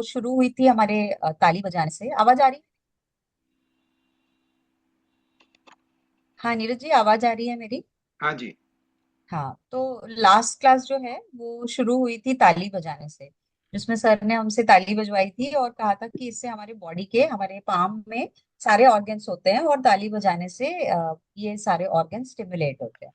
शुरू हुई थी हमारे ताली बजाने से। आवाज आ रही? हाँ नीरज जी, आवाज आ रही है मेरी? हाँ जी। हाँ, तो लास्ट क्लास जो है वो शुरू हुई थी ताली बजाने से, जिसमें सर ने हमसे ताली बजवाई थी और कहा था कि इससे हमारे बॉडी के, हमारे पाम में सारे ऑर्गन्स होते हैं और ताली बजाने से ये सारे ऑर्गन स्टिमुलेट होते हैं।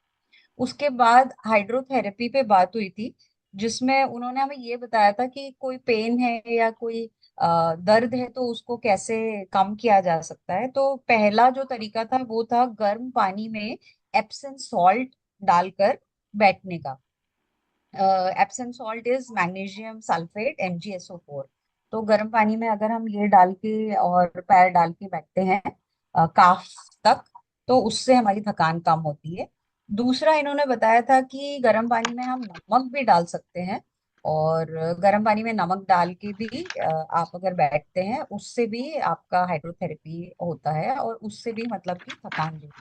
उसके बाद हाइड्रोथेरेपी पे बात हुई थी, जिसमें उन्होंने हमें ये बताया था कि कोई पेन है या कोई दर्द है तो उसको कैसे कम किया जा सकता है। तो पहला जो तरीका था वो था गर्म पानी में एप्सम सॉल्ट डालकर बैठने का। Epsom salt is magnesium sulphate MgSO4। तो गर्म पानी में अगर हम ये डाल के और पैर डाल के बैठते हैं काफ तक, तो उससे हमारी थकान कम होती है। दूसरा इन्होंने बताया था कि गर्म पानी में हम नमक भी डाल सकते हैं, और गर्म पानी में नमक डाल के भी आप अगर बैठते हैं उससे भी आपका हाइड्रोथेरेपी होता है और उससे भी मतलब कि थकान दूर।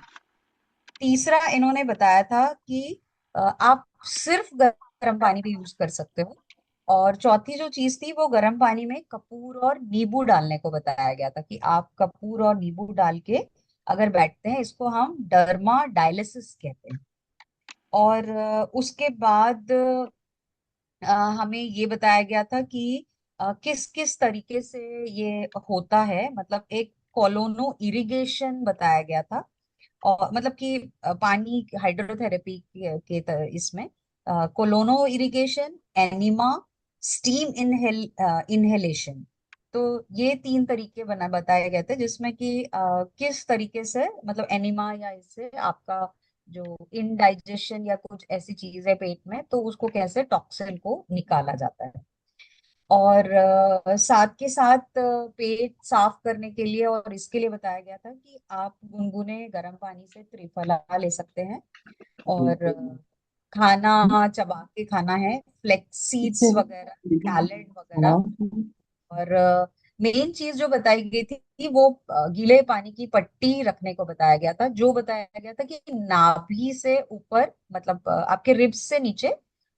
तीसरा इन्होंने बताया था कि आप सिर्फ गर्म पानी भी यूज कर सकते हो। और चौथी जो चीज थी वो गर्म पानी में कपूर और नींबू डालने को बताया गया था, कि आप कपूर और नींबू डाल के अगर बैठते हैं, इसको हम डर्मा डायलिसिस कहते हैं। और उसके बाद हमें ये बताया गया था कि किस किस तरीके से ये होता है, मतलब एक कोलोनो इरिगेशन बताया गया था। और मतलब कि पानी हाइड्रोथेरेपी इसमें कोलोनो इरिगेशन, एनिमा, स्टीम इनहेलेशन। तो ये तीन तरीके बना बताए गए थे, जिसमें कि किस तरीके से मतलब एनिमा या इससे आपका जो इनडाइजेशन या कुछ ऐसी चीज है पेट में, तो उसको कैसे टॉक्सिन को निकाला जाता है। और साथ के साथ पेट साफ करने के लिए और इसके लिए बताया गया था कि आप गुनगुने गर्म पानी से त्रिफला ले सकते हैं। और खाना चबा के खाना है, फ्लेक्स सीड्स वगैरह, सैलेड वगैरह। और मेन चीज जो बताई गई थी वो गीले पानी की पट्टी रखने को बताया गया था, जो बताया गया था कि नाभि से ऊपर, मतलब आपके रिब्स से नीचे,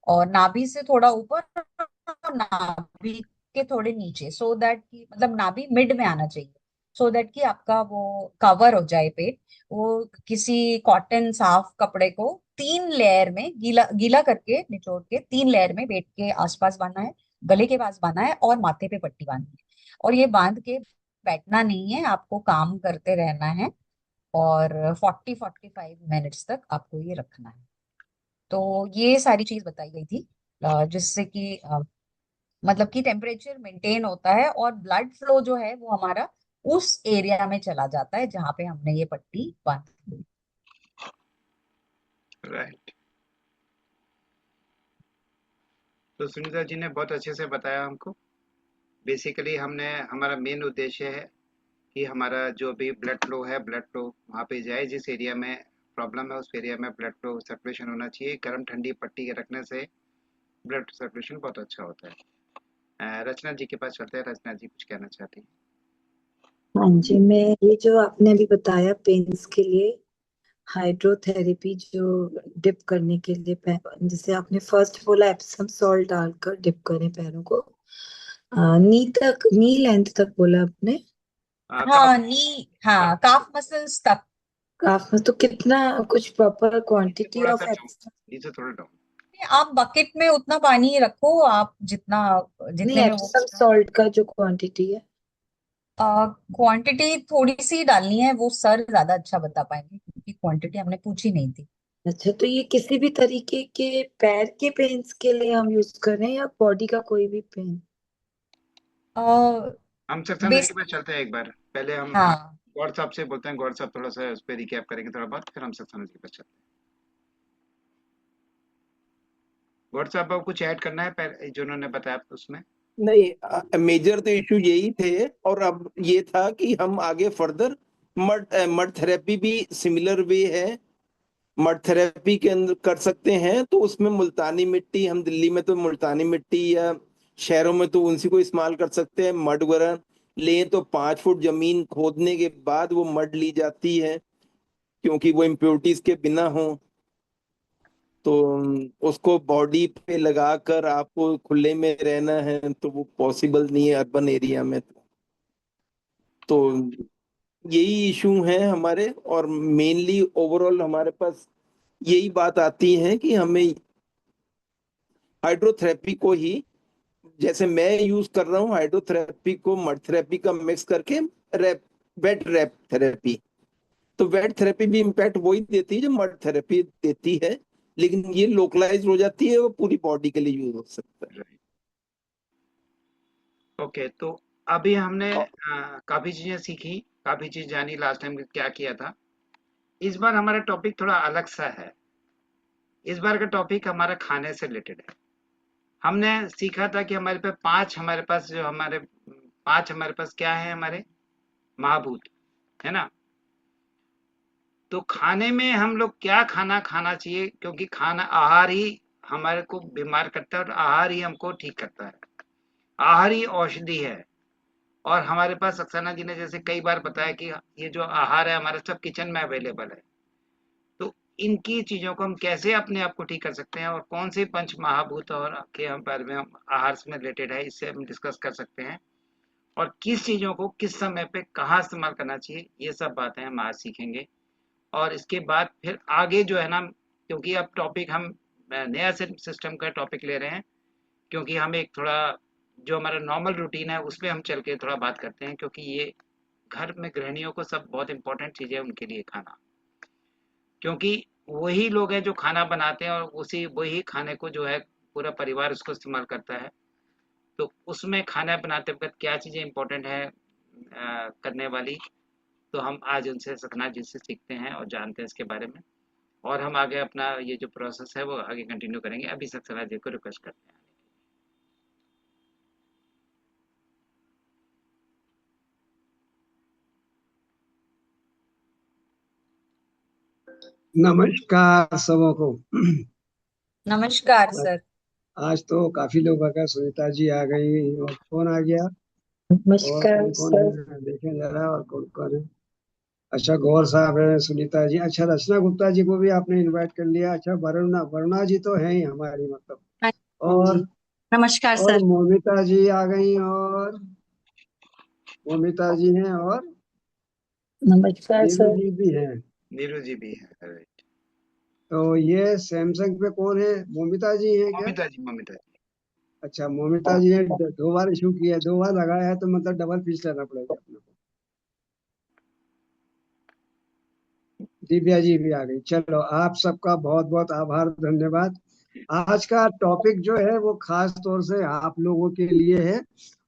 और नाभि से थोड़ा ऊपर, और नाभि के थोड़े नीचे, सो दैट कि मतलब नाभि मिड में आना चाहिए, सो दैट कि आपका वो कवर हो जाए पेट। वो किसी कॉटन साफ कपड़े को 3 लेयर में गीला गीला करके निचोड़ के 3 लेयर में पेट के आसपास बांधना है, गले के पास बांधना है और माथे पे पट्टी बांधनी है। और ये बांध के बैठना नहीं है, आपको काम करते रहना है। और 40-45 मिनट्स तक आपको ये रखना है। तो ये सारी चीज बताई गई थी, जिससे कि मतलब कि टेम्परेचर मेंटेन होता है और ब्लड फ्लो जो है वो हमारा उस एरिया में चला जाता है जहां पे हमने ये पट्टी बांधी। राइट। तो सुनीता जी ने बहुत अच्छे से बताया हमको। बेसिकली हमने हमारा मेन उद्देश्य है कि हमारा जो भी ब्लड फ्लो है, ब्लड फ्लो वहाँ पे जाए जिस एरिया में प्रॉब्लम है, उस एरिया में ब्लड फ्लो सर्कुलेशन होना चाहिए। गर्म ठंडी पट्टी के रखने से ब्लड सर्कुलेशन बहुत अच्छा होता है। रचना जी के पास चलते हैं। रचना जी कुछ कहना चाहती हैं? हाँ जी, मैं ये जो आपने अभी बताया पेन्स के लिए हाइड्रोथेरेपी जो डिप करने के लिए जैसे आपने फर्स्ट बोला एप्सम सॉल्ट डालकर डिप करें पैरों को, नी लेंथ तक बोला आपने। काफ हाँ, काफ मसल्स तक। काफ में तो कितना, कुछ प्रॉपर क्वांटिटी थोड़ा सा ऑफ डाउन, एप्सम? नीचे थोड़ा डाउन। आप बकेट में उतना पानी रखो, आप जितना, नहीं, जितने में वो एप्सम सॉल्ट का जो क्वांटिटी है। क्वांटिटी थोड़ी सी डालनी है, वो सर ज्यादा अच्छा बता पाएंगे क्योंकि क्वांटिटी हमने पूछी नहीं थी। अच्छा, तो ये किसी भी तरीके के पैर के पेन्स के लिए हम यूज करें या बॉडी का कोई भी पेन? हम सक्सेना जी के पास बेसिकली चलते हैं एक बार। पहले हम हाँ। गौर साहब से बोलते हैं। गौर साहब थोड़ा सा उस पर रिकैप करेंगे थोड़ा बहुत, फिर हम सक्सेना जी के पास चलते हैं। गौर साहब अब कुछ ऐड करना है जो उन्होंने बताया उसमें? नहीं, मेजर तो इशू यही थे। और अब ये था कि हम आगे फर्दर मड मड थेरेपी भी सिमिलर वे है, मड थेरेपी के अंदर कर सकते हैं। तो उसमें मुल्तानी मिट्टी, हम दिल्ली में तो मुल्तानी मिट्टी या शहरों में तो उनसी को इस्तेमाल कर सकते हैं। मड वगैरह लें तो 5 फुट जमीन खोदने के बाद वो मड ली जाती है, क्योंकि वो इम्प्योरिटीज के बिना हो। तो उसको बॉडी पे लगाकर आपको खुले में रहना है तो वो पॉसिबल नहीं है अर्बन एरिया में। तो यही इशू है हमारे, और मेनली ओवरऑल हमारे पास यही बात आती है कि हमें हाइड्रोथेरेपी को ही, जैसे मैं यूज कर रहा हूँ हाइड्रोथेरेपी को मड थेरेपी का मिक्स करके रैप वेट रैप थेरेपी, तो वेट थेरेपी भी इम्पैक्ट वही देती है जो मड थेरेपी देती है, लेकिन ये लोकलाइज हो जाती है, वो पूरी बॉडी के लिए यूज हो सकता है। राइट। ओके, तो अभी हमने और काफी चीजें सीखी, काफी चीज जानी लास्ट टाइम क्या किया था। इस बार हमारा टॉपिक थोड़ा अलग सा है। इस बार का टॉपिक हमारा खाने से रिलेटेड है। हमने सीखा था कि हमारे पास जो हमारे पांच हमारे पास क्या है, हमारे महाभूत, है ना। तो खाने में हम लोग क्या खाना खाना चाहिए, क्योंकि खाना आहार ही हमारे को बीमार करता है और आहार ही हमको ठीक करता है। आहार ही औषधि है। और हमारे पास अक्सना जी ने जैसे कई बार बताया कि ये जो आहार है हमारा सब किचन में अवेलेबल है। तो इनकी चीजों को हम कैसे अपने आप को ठीक कर सकते हैं, और कौन से पंच महाभूत और के हम बारे में हम आहार से रिलेटेड है, इससे हम डिस्कस कर सकते हैं। और किस चीजों को किस समय पे कहाँ इस्तेमाल करना चाहिए, ये सब बातें हम आज सीखेंगे। और इसके बाद फिर आगे जो है ना, क्योंकि अब टॉपिक हम नया सिस्टम का टॉपिक ले रहे हैं, क्योंकि हम एक थोड़ा जो हमारा नॉर्मल रूटीन है उस पे हम चल के थोड़ा बात करते हैं, क्योंकि ये घर में गृहिणियों को सब बहुत इंपॉर्टेंट चीज है उनके लिए खाना, क्योंकि वही लोग हैं जो खाना बनाते हैं और उसी वही खाने को जो है पूरा परिवार उसको इस्तेमाल करता है। तो उसमें खाना बनाते वक्त क्या चीजें इंपॉर्टेंट है करने वाली, तो हम आज उनसे सतना जी से सीखते हैं और जानते हैं इसके बारे में। और हम आगे अपना ये जो प्रोसेस है वो आगे कंटिन्यू करेंगे। अभी सक्सेना जी को रिक्वेस्ट करते हैं। नमस्कार सबों को। नमस्कार सर। आज तो काफी लोग आ गए, सुनीता जी आ गई और कौन आ गया, और नमस्कार कौन कौन सर। है देखें जरा, और कौन कौन है। अच्छा, गौर साहब है, सुनीता जी, अच्छा रचना गुप्ता जी को भी आपने इनवाइट कर लिया। अच्छा, वरुणा वरुणा जी तो है ही हमारी, मतलब। हाँ जी। और नमस्कार और सर। मोमिता जी आ गई, और मोमिता जी हैं, और नमस्कार नीलू सर। जी भी हैं। नीरू जी भी है, राइट। तो ये सैमसंग पे कौन है, मोमिता जी हैं क्या? ममिता जी, ममिता जी। अच्छा, मोमिता जी ने दो बार इशू किया है, दो बार लगाया है, तो मतलब डबल फीस लेना पड़ेगा अपने को। दिव्या जी भी आ गई। चलो, आप सबका बहुत बहुत आभार, धन्यवाद। आज का टॉपिक जो है वो खास तौर से आप लोगों के लिए है,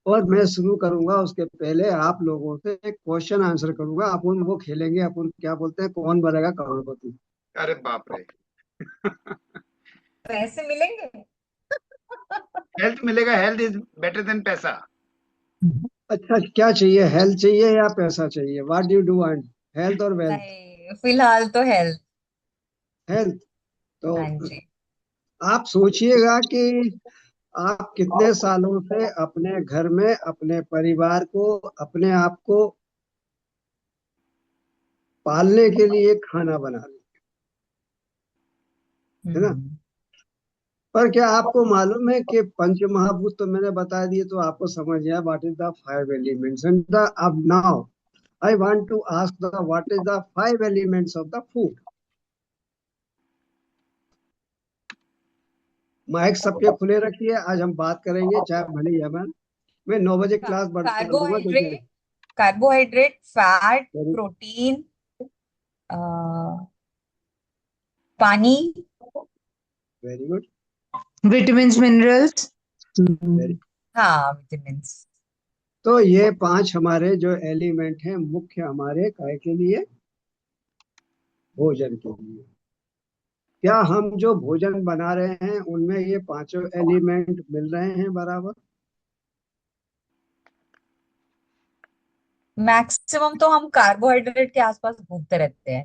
और मैं शुरू करूंगा उसके पहले आप लोगों से एक क्वेश्चन आंसर करूंगा। अपन वो खेलेंगे, अपन क्या बोलते हैं, कौन बनेगा करोड़पति। अरे बाप रे। पैसे मिलेंगे? हेल्थ मिलेगा, हेल्थ इज बेटर देन पैसा। अच्छा, क्या चाहिए, हेल्थ चाहिए या पैसा चाहिए? What do you want, health और वेल्थ? नहीं, फिलहाल तो हेल्थ। हेल्थ। तो हाँ जी। आप सोचिएगा कि आप कितने सालों से अपने घर में अपने परिवार को, अपने आप को पालने के लिए खाना बना रहे, है ना। हम्म। पर क्या आपको मालूम है कि पंच महाभूत तो मैंने बता दिए, तो आपको समझ गया what is the five elements. And the अब now I want to ask the what is the five elements of the food. Mic सबके खुले रखिए, आज हम बात करेंगे, चाहे भले ही हमें, मैं 9 बजे क्लास बंद कर दूंगा, क्योंकि carbohydrate, carbohydrate, fat, very protein, पानी। Very good. Vitamins minerals. Very. हाँ, विटामिन। तो ये पांच हमारे जो एलिमेंट हैं, मुख्य हमारे काय के लिए, भोजन के लिए। क्या हम जो भोजन बना रहे हैं उनमें ये पांचों एलिमेंट मिल रहे हैं बराबर? मैक्सिमम तो हम कार्बोहाइड्रेट के आसपास घूमते रहते हैं,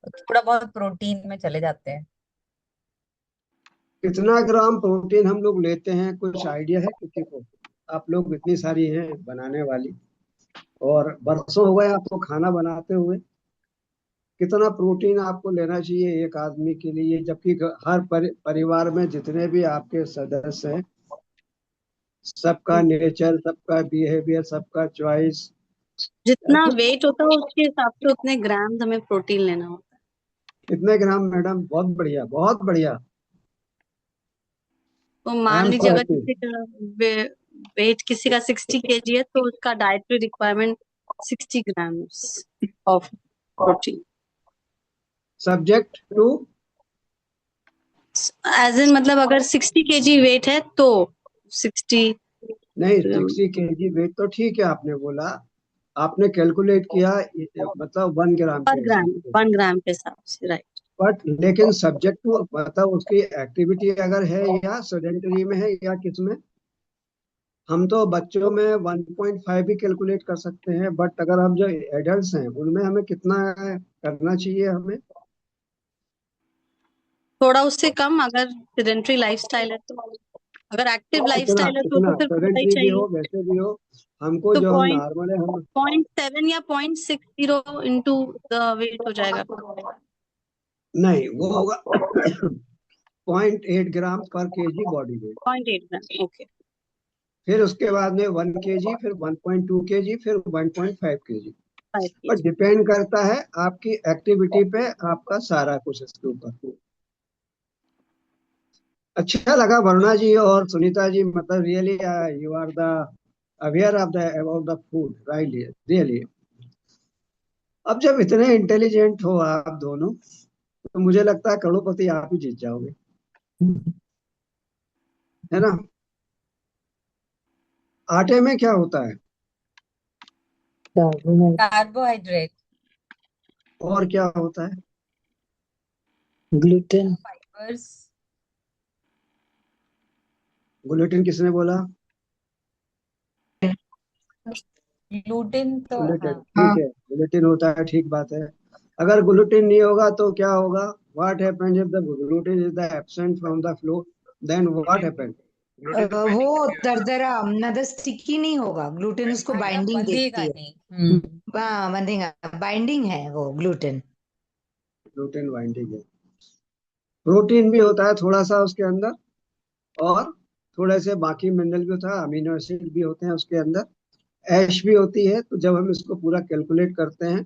थोड़ा बहुत प्रोटीन में चले जाते हैं। कितना ग्राम प्रोटीन हम लोग लेते हैं, कुछ आइडिया है किसी को? आप लोग इतनी सारी हैं बनाने वाली, और बरसों हो गए आपको खाना बनाते हुए। कितना प्रोटीन आपको लेना चाहिए एक आदमी के लिए, जबकि हर परिवार में जितने भी आपके सदस्य हैं, सबका नेचर, सबका बिहेवियर, सबका चॉइस। जितना वेट होता है उसके हिसाब से उतने ग्राम हमें प्रोटीन लेना होता कितने ग्राम मैडम? बहुत बढ़िया, बहुत बढ़िया। है। तो आई मान एम लीजिए सो अगर हैप्पी। किसी का वेट किसी का 60 kg है तो उसका dietary requirement 60 gram of protein. Subject to as in मतलब अगर 60 kg वेट है तो 60 नहीं, 60 kg वेट तो ठीक है, आपने बोला, आपने कैलकुलेट किया मतलब 1 ग्राम पर के हिसाब ग्राम से। 1 ग्राम के हिसाब से, राइट। बट लेकिन सब्जेक्ट टू मतलब उसकी एक्टिविटी अगर है या सेडेंटरी में है या किस में। हम तो बच्चों में 1.5 भी कैलकुलेट कर सकते हैं, बट अगर हम जो एडल्ट्स हैं उनमें हमें कितना करना चाहिए हमें? थोड़ा उससे कम अगर सेडेंट्री लाइफस्टाइल है तो। अगर एक्टिव कितना लाइफस्टाइल है तो कितना फिर थोड़ा ही सेडेंटरी भी हो चाहिए। वैसे भी हो, हमको तो जो हम पॉइंट नॉर्मल है हम। 0.7 या 0.60 इंटू द वेट हो जाएगा। नहीं, वो होगा 0.8 ग्राम पर केजी बॉडी वेट। 0.8 ग्राम, ओके। फिर उसके बाद में 1 kg, फिर 1.2 kg, फिर 1.5 kg। 5 पर kg डिपेंड करता है आपकी एक्टिविटी पे, आपका सारा कुछ इसके ऊपर। अच्छा लगा वरुणा जी और सुनीता जी, मतलब really you are the aware of the about the food, right? Really. अब जब इतने इंटेलिजेंट हो आप दोनों, तो मुझे लगता है करोड़पति आप ही जीत जाओगे, है ना? आटे में क्या होता है कार्बोहाइड्रेट, और क्या होता है? ग्लूटेन। फाइबर्स। ग्लूटेन किसने बोला? ग्लूटेन तो ग्लूटेन, हाँ। ठीक है, ग्लूटेन होता है, ठीक बात है। अगर ग्लूटेन नहीं होगा तो क्या होगा? What happens if the gluten is the absent from the flow, then what happens? Gluten तो वो पैनिक नहीं होता। दरदरा मतलब स्टिकी नहीं होगा, ग्लूटेन उसको आटा बाइंडिंग बंधेगा देती है। नहीं। हाँ, बंधेगा, बाइंडिंग है वो ग्लूटेन। ग्लूटेन बाइंडिंग है। प्रोटीन भी होता है थोड़ा सा उसके अंदर, और थोड़े से बाकी मिनरल भी होता है, अमीनो एसिड भी होते हैं उसके अंदर, ऐश भी होती है। तो जब हम इसको पूरा कैलकुलेट करते हैं,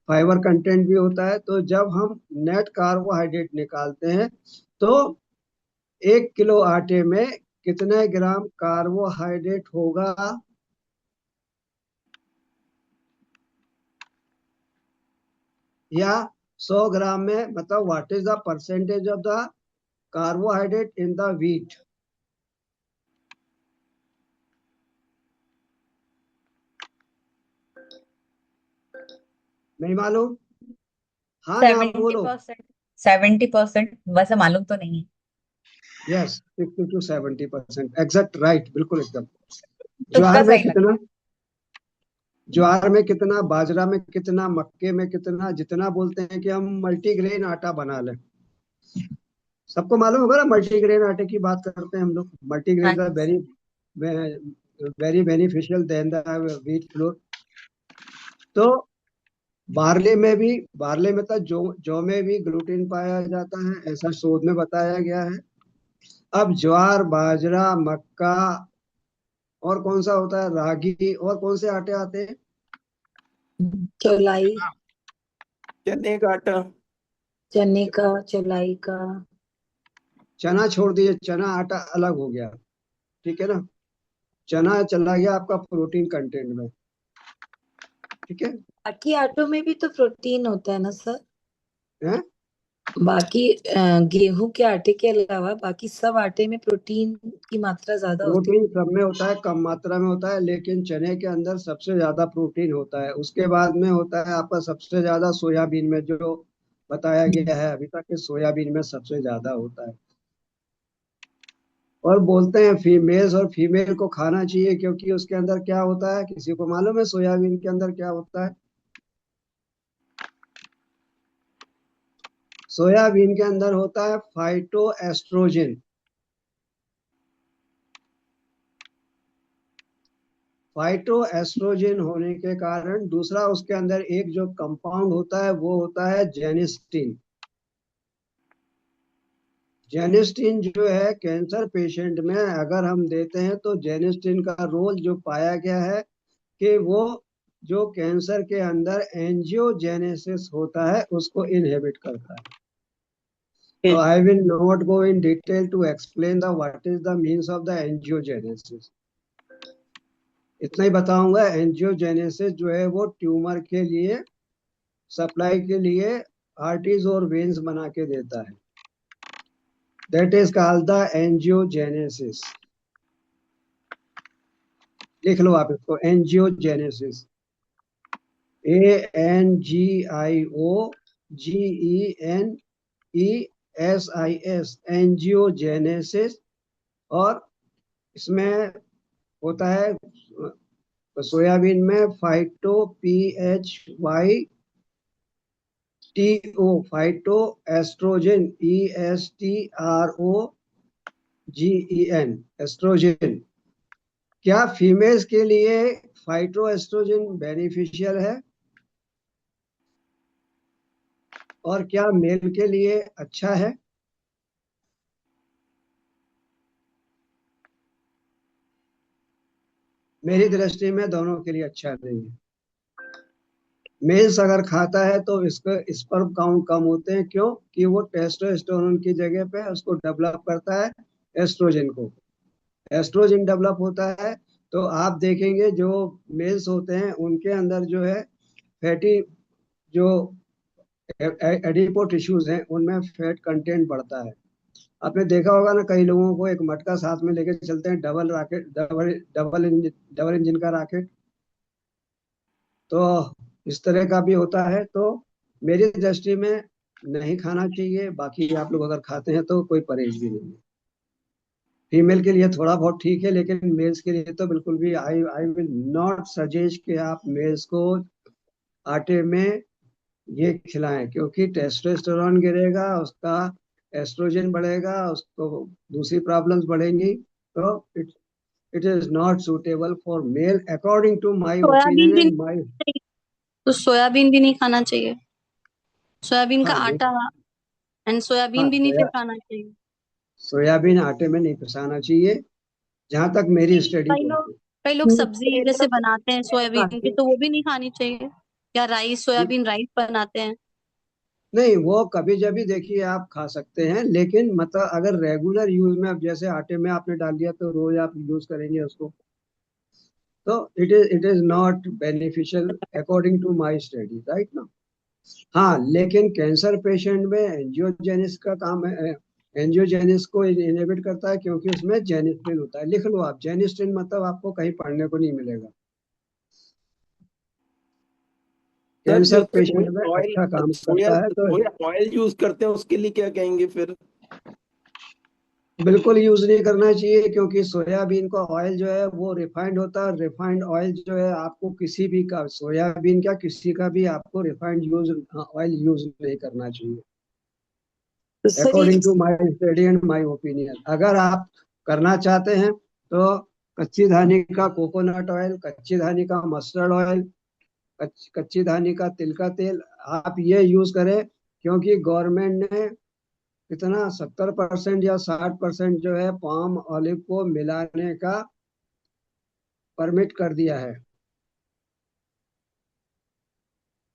फाइबर कंटेंट भी होता है, तो जब हम नेट कार्बोहाइड्रेट निकालते हैं, तो 1 किलो आटे में कितने ग्राम कार्बोहाइड्रेट होगा? या 100 ग्राम में, मतलब what is the percentage of the carbohydrate in the wheat? नहीं मालूम? हाँ ना 70%। बोलो। 70%, वैसे मालूम तो नहीं है। यस, 60 to 70%, एग्जैक्ट, राइट, बिल्कुल एकदम। तुक्का ज्वार में सही लगा। कितना? ज्वार में कितना, बाजरा में कितना, मक्के में कितना? जितना बोलते हैं कि हम मल्टीग्रेन आटा बना लें। सबको मालूम होगा ना, मल्टीग्रेन आटे की बात करते हैं हम लोग। हाँ मल्टीग्रेन जी very sir. Very beneficial then the wheat flour. तो बार्ले में भी, बार्ले में तो जौ में भी ग्लूटीन पाया जाता है, ऐसा शोध में बताया गया है। अब ज्वार, बाजरा, मक्का, और कौन सा होता है, रागी, और कौन से आटे आते हैं? चौलाई, चने का आटा। चने का, चौलाई का। चना छोड़ दीजिए, चना आटा अलग हो गया, ठीक है ना? चना चला गया आपका प्रोटीन कंटेंट में, ठीक है? बाकी आटों में भी तो प्रोटीन होता है ना सर? हैं? बाकी गेहूं के आटे के अलावा बाकी सब आटे में प्रोटीन की मात्रा ज्यादा होती प्रोटीन सब में होता है, कम मात्रा में होता है, लेकिन चने के अंदर सबसे ज्यादा प्रोटीन होता है। उसके बाद में होता है आपका सबसे ज्यादा सोयाबीन में, जो बताया है। गया है अभी तक कि सोयाबीन में सबसे ज्यादा होता है। और बोलते हैं फीमेल्स और फीमेल को खाना चाहिए, क्योंकि उसके अंदर क्या होता है, किसी को मालूम है सोयाबीन के अंदर क्या होता है? सोयाबीन के अंदर होता है फाइटो एस्ट्रोजन। फाइटो एस्ट्रोजन होने के कारण दूसरा उसके अंदर एक जो कंपाउंड होता है वो होता है जेनिस्टीन। जेनिस्टीन जो है कैंसर पेशेंट में अगर हम देते हैं तो जेनिस्टीन का रोल जो पाया गया है कि वो जो कैंसर के अंदर एंजियोजेनेसिस होता है उसको इनहिबिट करता है। So I will not go in detail to explain the what is the means of the angiogenesis. इतना ही बताऊंगा। एंजियोजेनेसिस जो है वो ट्यूमर के लिए सप्लाई के लिए आर्टरीज और वेन्स बना के देता है। That is called the angiogenesis. लिख लो आप इसको, एंजियोजेनेसिस। ANGIOGENESIS, angiogenesis. और इसमें होता है सोयाबीन में phyto PHYTO, phyto estrogen ESTROGEN, estrogen. क्या फीमेल्स के लिए फाइटो एस्ट्रोजन बेनिफिशियल है और क्या मेल के लिए अच्छा है? मेरी दृष्टि में दोनों के लिए अच्छा नहीं है। मेल्स अगर खाता है तो इसका स्पर्म काउंट कम होते हैं। क्यों? कि वो टेस्टोस्टेरोन की जगह पे उसको डेवलप करता है एस्ट्रोजन को। एस्ट्रोजन डेवलप होता है तो आप देखेंगे जो मेल्स होते हैं उनके अंदर जो है फैटी जो एडिपो टिश्यूज हैं उनमें फैट कंटेंट बढ़ता है। आपने देखा होगा ना, कई लोगों को एक मटका साथ में लेके चलते हैं, डबल रॉकेट, डबल इंजन का रॉकेट। तो इस तरह का भी होता है। तो मेरी दृष्टि में नहीं खाना चाहिए। बाकी आप लोग अगर खाते हैं तो कोई परहेज भी नहीं है। फीमेल के लिए थोड़ा बहुत ठीक है, लेकिन मेल्स के लिए तो बिल्कुल भी आई विल नॉट सजेस्ट कि आप मेल्स को आटे में ये खिलाएं, क्योंकि टेस्टोस्टेरोन गिरेगा, उसका एस्ट्रोजन बढ़ेगा, उसको दूसरी प्रॉब्लम्स बढ़ेंगी। तो it is not suitable for male according to my soybean opinion भी एंड नहीं माय। चाहिए, तो सोयाबीन भी नहीं खाना चाहिए। सोयाबीन का हाँ नहीं, आटा एंड हाँ सोयाबीन भी नहीं फिर खाना चाहिए। सोयाबीन आटे में नहीं पिसाना चाहिए, जहां तक मेरी स्टडी कई लोग कहती कई लोग सब्जी जैसे बनाते हैं सोयाबीन की, है। तो वो भी नहीं खानी चाहिए। या राइस, है। सोयाबीन राइस बनाते हैं। नहीं, वो कभी जभी देखिए आप खा सकते हैं, लेकिन मतलब अगर रेगुलर यूज में, अब जैसे आटे में आपने डाल दिया तो रोज आप यूज करेंगे उसको, तो it is not beneficial according to my study, right ना। हाँ, लेकिन कैंसर पेशेंट में एंजियोजेनिस का काम है। एंजियोजेनिस को इनहिबिट करता है क्योंकि उसमें जेनिस्ट्रिन होता है। लिख लो आप, जेनिस्ट्रिन मतलब आपको कहीं पढ़ने को नहीं मिलेगा। सर कैंसर जो पेशेंट में ऑयल, अच्छा काम सोया करता है। तो सोया ऑयल यूज करते हैं उसके लिए क्या कहेंगे फिर? बिल्कुल यूज नहीं करना चाहिए, क्योंकि सोयाबीन का ऑयल जो है वो रिफाइंड होता है। रिफाइंड ऑयल जो है आपको किसी भी का, सोयाबीन का किसी का भी आपको रिफाइंड यूज ऑयल यूज नहीं करना चाहिए तो सर ये according to my study and my opinion. अगर आप करना चाहते हैं तो कच्ची धानी का कोकोनट ऑयल, कच्ची धानी का मस्टर्ड ऑयल, कच्ची धानी का तिल का तेल आप ये यूज करें। क्योंकि गवर्नमेंट ने कितना 70% या 60% जो है पाम ऑलिव को मिलाने का परमिट कर दिया है।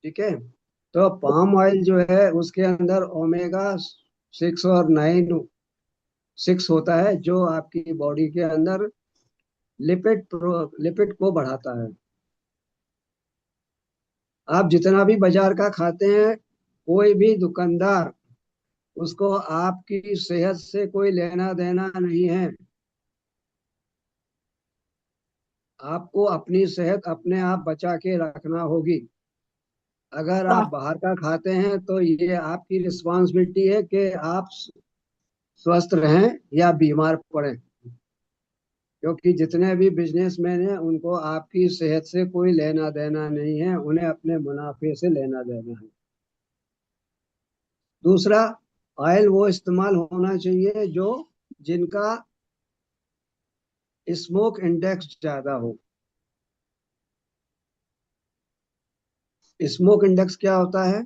ठीक है। तो पाम ऑयल जो है उसके अंदर ओमेगा 6 और 9 6 होता है, जो आपकी बॉडी के अंदर लिपिड को बढ़ाता है। आप जितना भी बाजार का खाते हैं, कोई भी दुकानदार, उसको आपकी सेहत से कोई लेना देना नहीं है। आपको अपनी सेहत अपने आप बचा के रखना होगी। अगर आप बाहर का खाते हैं तो ये आपकी रिस्पॉन्सिबिलिटी है कि आप स्वस्थ रहें या बीमार पड़ें, क्योंकि जितने भी बिजनेसमैन हैं उनको आपकी सेहत से कोई लेना देना नहीं है, उन्हें अपने मुनाफे से लेना देना है। दूसरा, ऑयल वो इस्तेमाल होना चाहिए जो जिनका स्मोक इंडेक्स ज्यादा हो। स्मोक इंडेक्स क्या होता है?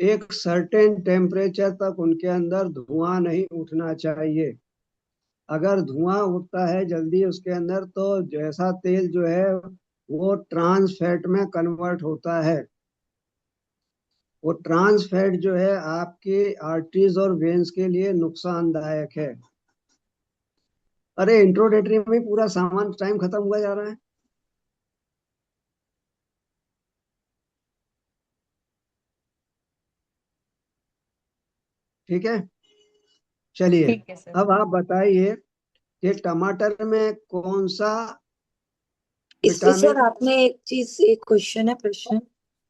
एक सर्टेन टेम्परेचर तक उनके अंदर धुआं नहीं उठना चाहिए। अगर धुआं उठता है जल्दी उसके अंदर तो जैसा तेल जो है वो ट्रांस फैट में कन्वर्ट होता है। वो ट्रांस फैट जो है आपके आर्टरीज और वेन्स के लिए नुकसानदायक है। अरे इंट्रोडक्टरी में पूरा सामान टाइम खत्म हुआ जा रहा है। ठीक है, चलिए ठीक है सर। अब आप बताइए कि टमाटर में कौन सा इसमें सर विटामिन। आपने एक चीज, एक क्वेश्चन है, प्रश्न।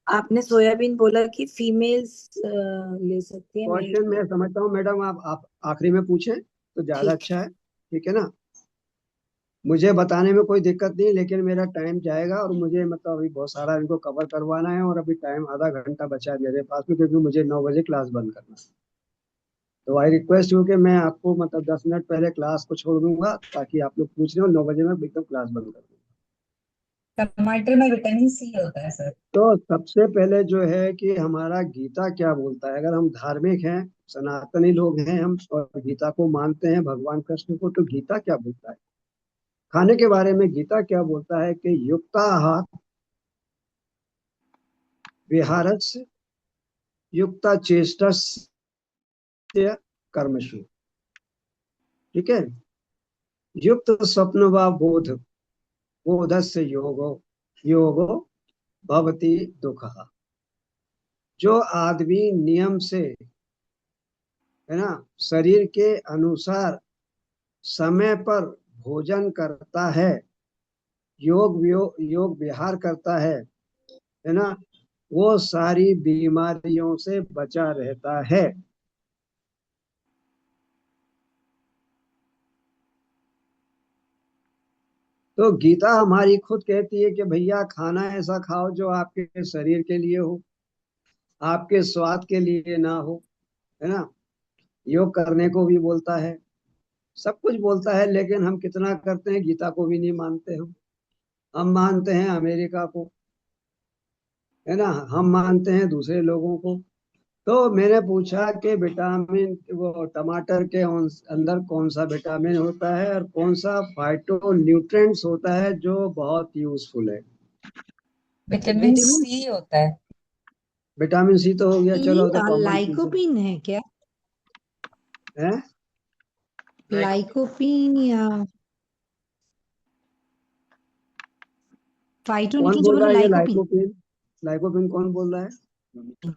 आपने सोयाबीन बोला कि फीमेल्स ले सकती है, मेल। क्वेश्चन मैं समझता हूँ मैडम, आप आखिरी में पूछें तो ज्यादा ठीक। अच्छा है। ठीक है ना, मुझे बताने में कोई दिक्कत नहीं, लेकिन मेरा टाइम जाएगा और मुझे मतलब अभी बहुत सारा इनको कवर करवाना है और अभी टाइम आधा घंटा बचा है मेरे पास में, क्योंकि मुझे 9 बजे क्लास बंद करना है। तो आई रिक्वेस्ट यू कि मैं आपको मतलब 10 मिनट पहले क्लास को छोड़ दूंगा ताकि आप लोग पूछ रहे हो, 9 बजे में एकदम क्लास बंद कर दूंगा। टमाटर में विटामिन सी होता है सर। तो सबसे पहले जो है कि हमारा गीता क्या बोलता है। अगर हम धार्मिक हैं, सनातनी लोग हैं हम, और गीता को मानते हैं भगवान कृष्ण को, तो गीता क्या बोलता है खाने के बारे में? गीता क्या बोलता है कि युक्ताहार विहारस्य युक्ता चेष्टस्य कर्मसु। ठीक है, युक्त स्वप्न व बोध बोधस्य योगो योगो भवति दुखः। जो आदमी नियम से, है ना, शरीर के अनुसार समय पर भोजन करता है, योग विहार करता है ना, वो सारी बीमारियों से बचा रहता है। तो गीता हमारी खुद कहती है कि भैया खाना ऐसा खाओ जो आपके शरीर के लिए हो, आपके स्वाद के लिए ना हो, है ना। योग करने को भी बोलता है, सब कुछ बोलता है, लेकिन हम कितना करते हैं? गीता को भी नहीं मानते हम मानते हैं अमेरिका को, है ना, हम मानते हैं दूसरे लोगों को। तो मैंने पूछा कि विटामिन, वो टमाटर के अंदर कौन सा विटामिन होता है और कौन सा फाइटो न्यूट्रिएंट्स होता है जो बहुत यूजफुल है। विटामिन विटामिन सी होता है। विटामिन सी तो हो गया, चलो तो सी कॉमन चीज लाइकोपिन है क्या? है। लाइकोपिन या फाइटो कौन निकल जो बोल बोला रहा है ये लाइकोपिन। लाइकोपिन? लाइकोपिन कौन बोल रहा है? ममिता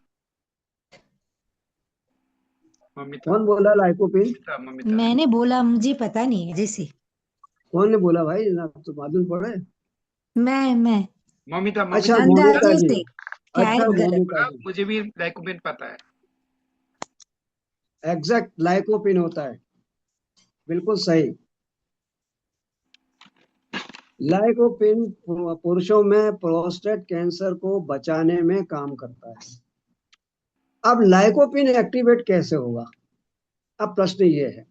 ममिता कौन बोल रहा है लाइकोपिन? ममिता ममिता मैंने बोला, मुझे पता नहीं है जैसे। कौन ने बोला भाई? ना तो मालूम पड़े। मैं ममिता अच्छा, ममिता ने बोला। मोमिता अंदाजे जी। से, अच्छा, शायद ममिता ने गलत। मोमिता बोला जी। मुझे भी लाइकोपिन पता है। एग्जैक्ट लाइकोपिन होता है, बिल्कुल सही। लाइकोपिन पुरुषों में प्रोस्टेट कैंसर को बचाने में काम करता है। अब लाइकोपिन एक्टिवेट कैसे होगा? अब प्रश्न ये है,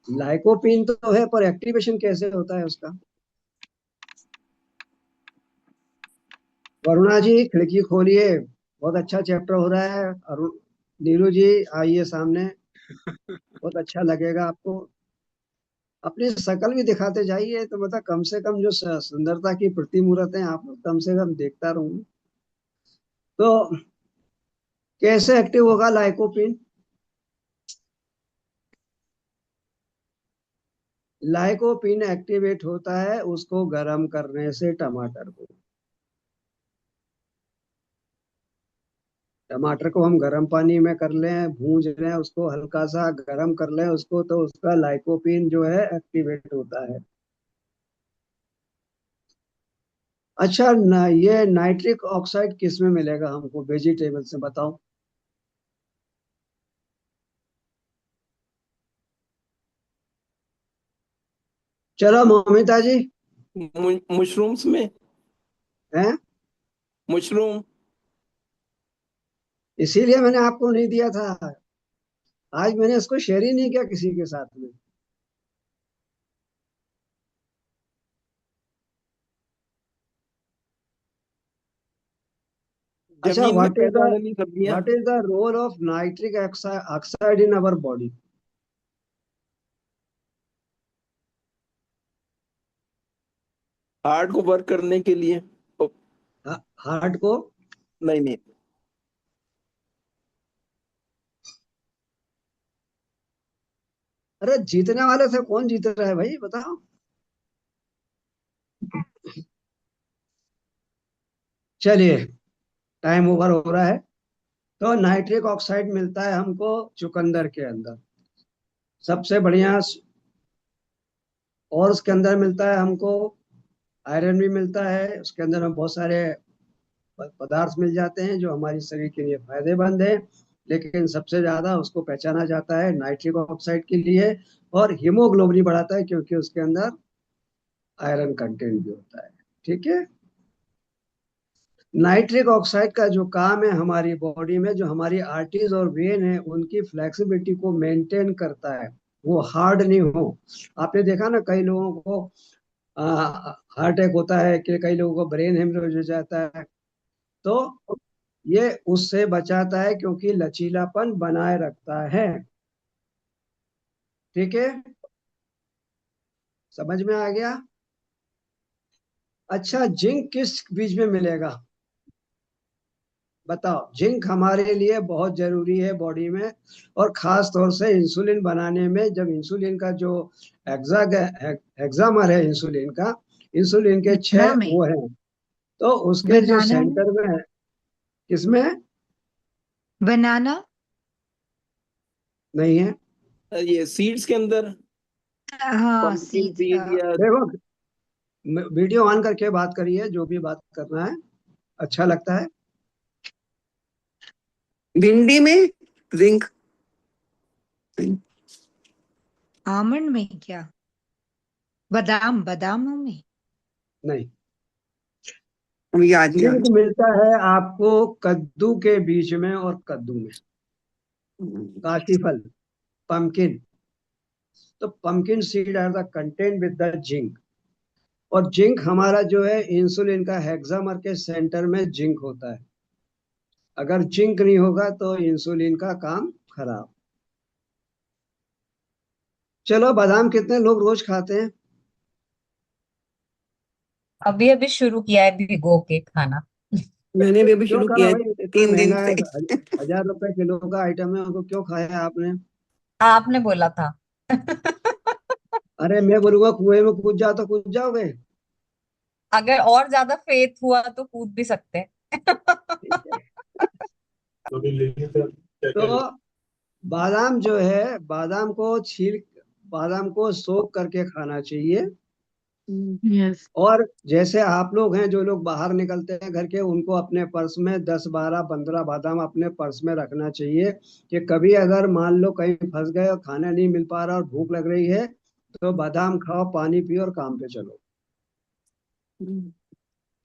लाइकोपिन तो है पर एक्टिवेशन कैसे होता है उसका? वरुणा जी खिड़की खोलिए, बहुत अच्छा चैप्टर हो रहा है। अरुण, नीरू जी आइए सामने, बहुत अच्छा लगेगा आपको। अपनी शकल भी दिखाते जाइए, तो मतलब कम से कम जो सुंदरता की प्रतिमूर्त है आप लोग, कम से कम देखता रहूं। तो कैसे एक्टिव होगा लाइकोपिन? लाइकोपिन एक्टिवेट होता है उसको गर्म करने से, टमाटर को। टमाटर को हम गर्म पानी में कर लें, भूंज लें उसको, हल्का सा गर्म कर लें उसको, तो उसका लाइकोपिन जो है एक्टिवेट होता है। अच्छा ये नाइट्रिक ऑक्साइड किस में मिलेगा हमको? वेजिटेबल से बताओ। चलो मोमिता जी। मशरूम्स में। हैं? मशरूम। इसीलिए मैंने आपको नहीं दिया था, आज मैंने इसको शेयर ही नहीं किया किसी के साथ में। अच्छा, जमीन में व्हाट इज पैदा द होने वाली सब्जियां। Role of nitric oxide in our body? Heart को वर्क करने के लिए। ओ, हार्ट को? नहीं नहीं। अरे जीतने वाले से कौन जीत रहा है भाई, बताओ। चलिए, टाइम ओवर हो रहा है। तो नाइट्रिक ऑक्साइड मिलता है हमको चुकंदर के अंदर, सबसे बढ़िया। और उसके अंदर मिलता है हमको आयरन भी मिलता है, उसके अंदर हम बहुत सारे पदार्थ मिल जाते हैं जो हमारे शरीर के लिए फायदेमंद है। लेकिन सबसे ज्यादा उसको पहचाना जाता है नाइट्रिक ऑक्साइड के लिए। और हीमोग्लोबिन बढ़ाता है क्योंकि उसके अंदर आयरन कंटेंट भी होता है। ठीक है। नाइट्रिक ऑक्साइड का जो काम है हमारी बॉडी में, जो हमारी आर्टरीज और वेन है उनकी फ्लेक्सिबिलिटी को मेंटेन करता है, वो हार्ड नहीं हो। आपने देखा ना, कई लोगों को हार्ट अटैक होता है, कि कई लोगों को ब्रेन हेमरेज हो जाता है। तो ये उससे बचाता है क्योंकि लचीलापन बनाए रखता है। ठीक है, समझ में आ गया? अच्छा, जिंक किस बीज में मिलेगा बताओ? जिंक हमारे लिए बहुत जरूरी है बॉडी में, और खास तौर से इंसुलिन बनाने में। जब इंसुलिन का जो हेक्सामर है इंसुलिन का, इंसुलिन के बनाना 6 में, वो हैं, तो उसके जो बनाना में, सेंटर में है, किसमें बनाना। नहीं है? ये सीड्स के अंदर हाँ, पंपकिन सीड्स। सीड या देखो, वीडियो ऑन करके बात करिए, जो भी बात करना है अच्छा लगता है। भिंडी में जिंक। आमंड में क्या? बादामों में? नहीं, अभी याद नहीं आ जिंक मिलता है आपको कद्दू के बीज में और कद्दू में, रहा। काशी फल, पंपकिन। तो pumpkin seed are the content with the zinc. और जिंक हमारा जो है इंसुलिन का हेक्सामर के सेंटर में जिंक होता है। अगर जिंक नहीं होगा तो इंसुलिन का काम खराब। चलो, बादाम कितने लोग रोज खाते हैं? अभी अभी शुरू किया है भिगो के खाना। मैंने भी अभी क्यों शुरू करा किया भाई, है इतना 3 दिन महंगा है, से। 1000 रुपए किलो का आइटम है, उसको क्यों खाया आपने? आपने बोला था। अरे मैं बोलूंगा कुएं में कूद जाओ तो कूद जाओगे? अगर और ज्यादा फेथ हुआ तो कूद भी सकते हैं। ठीक है। तो बादाम जो है, बादाम को सोख करके खाना चाहिए। यस। और जैसे आप लोग हैं, जो लोग बाहर निकलते हैं घर के, उनको अपने पर्स में 10 12 15 बादाम अपने पर्स में रखना चाहिए, कि कभी अगर मान लो कहीं फंस गए और खाना नहीं मिल पा रहा और भूख लग रही है, तो बादाम खाओ, पानी पियो और काम पे चलो।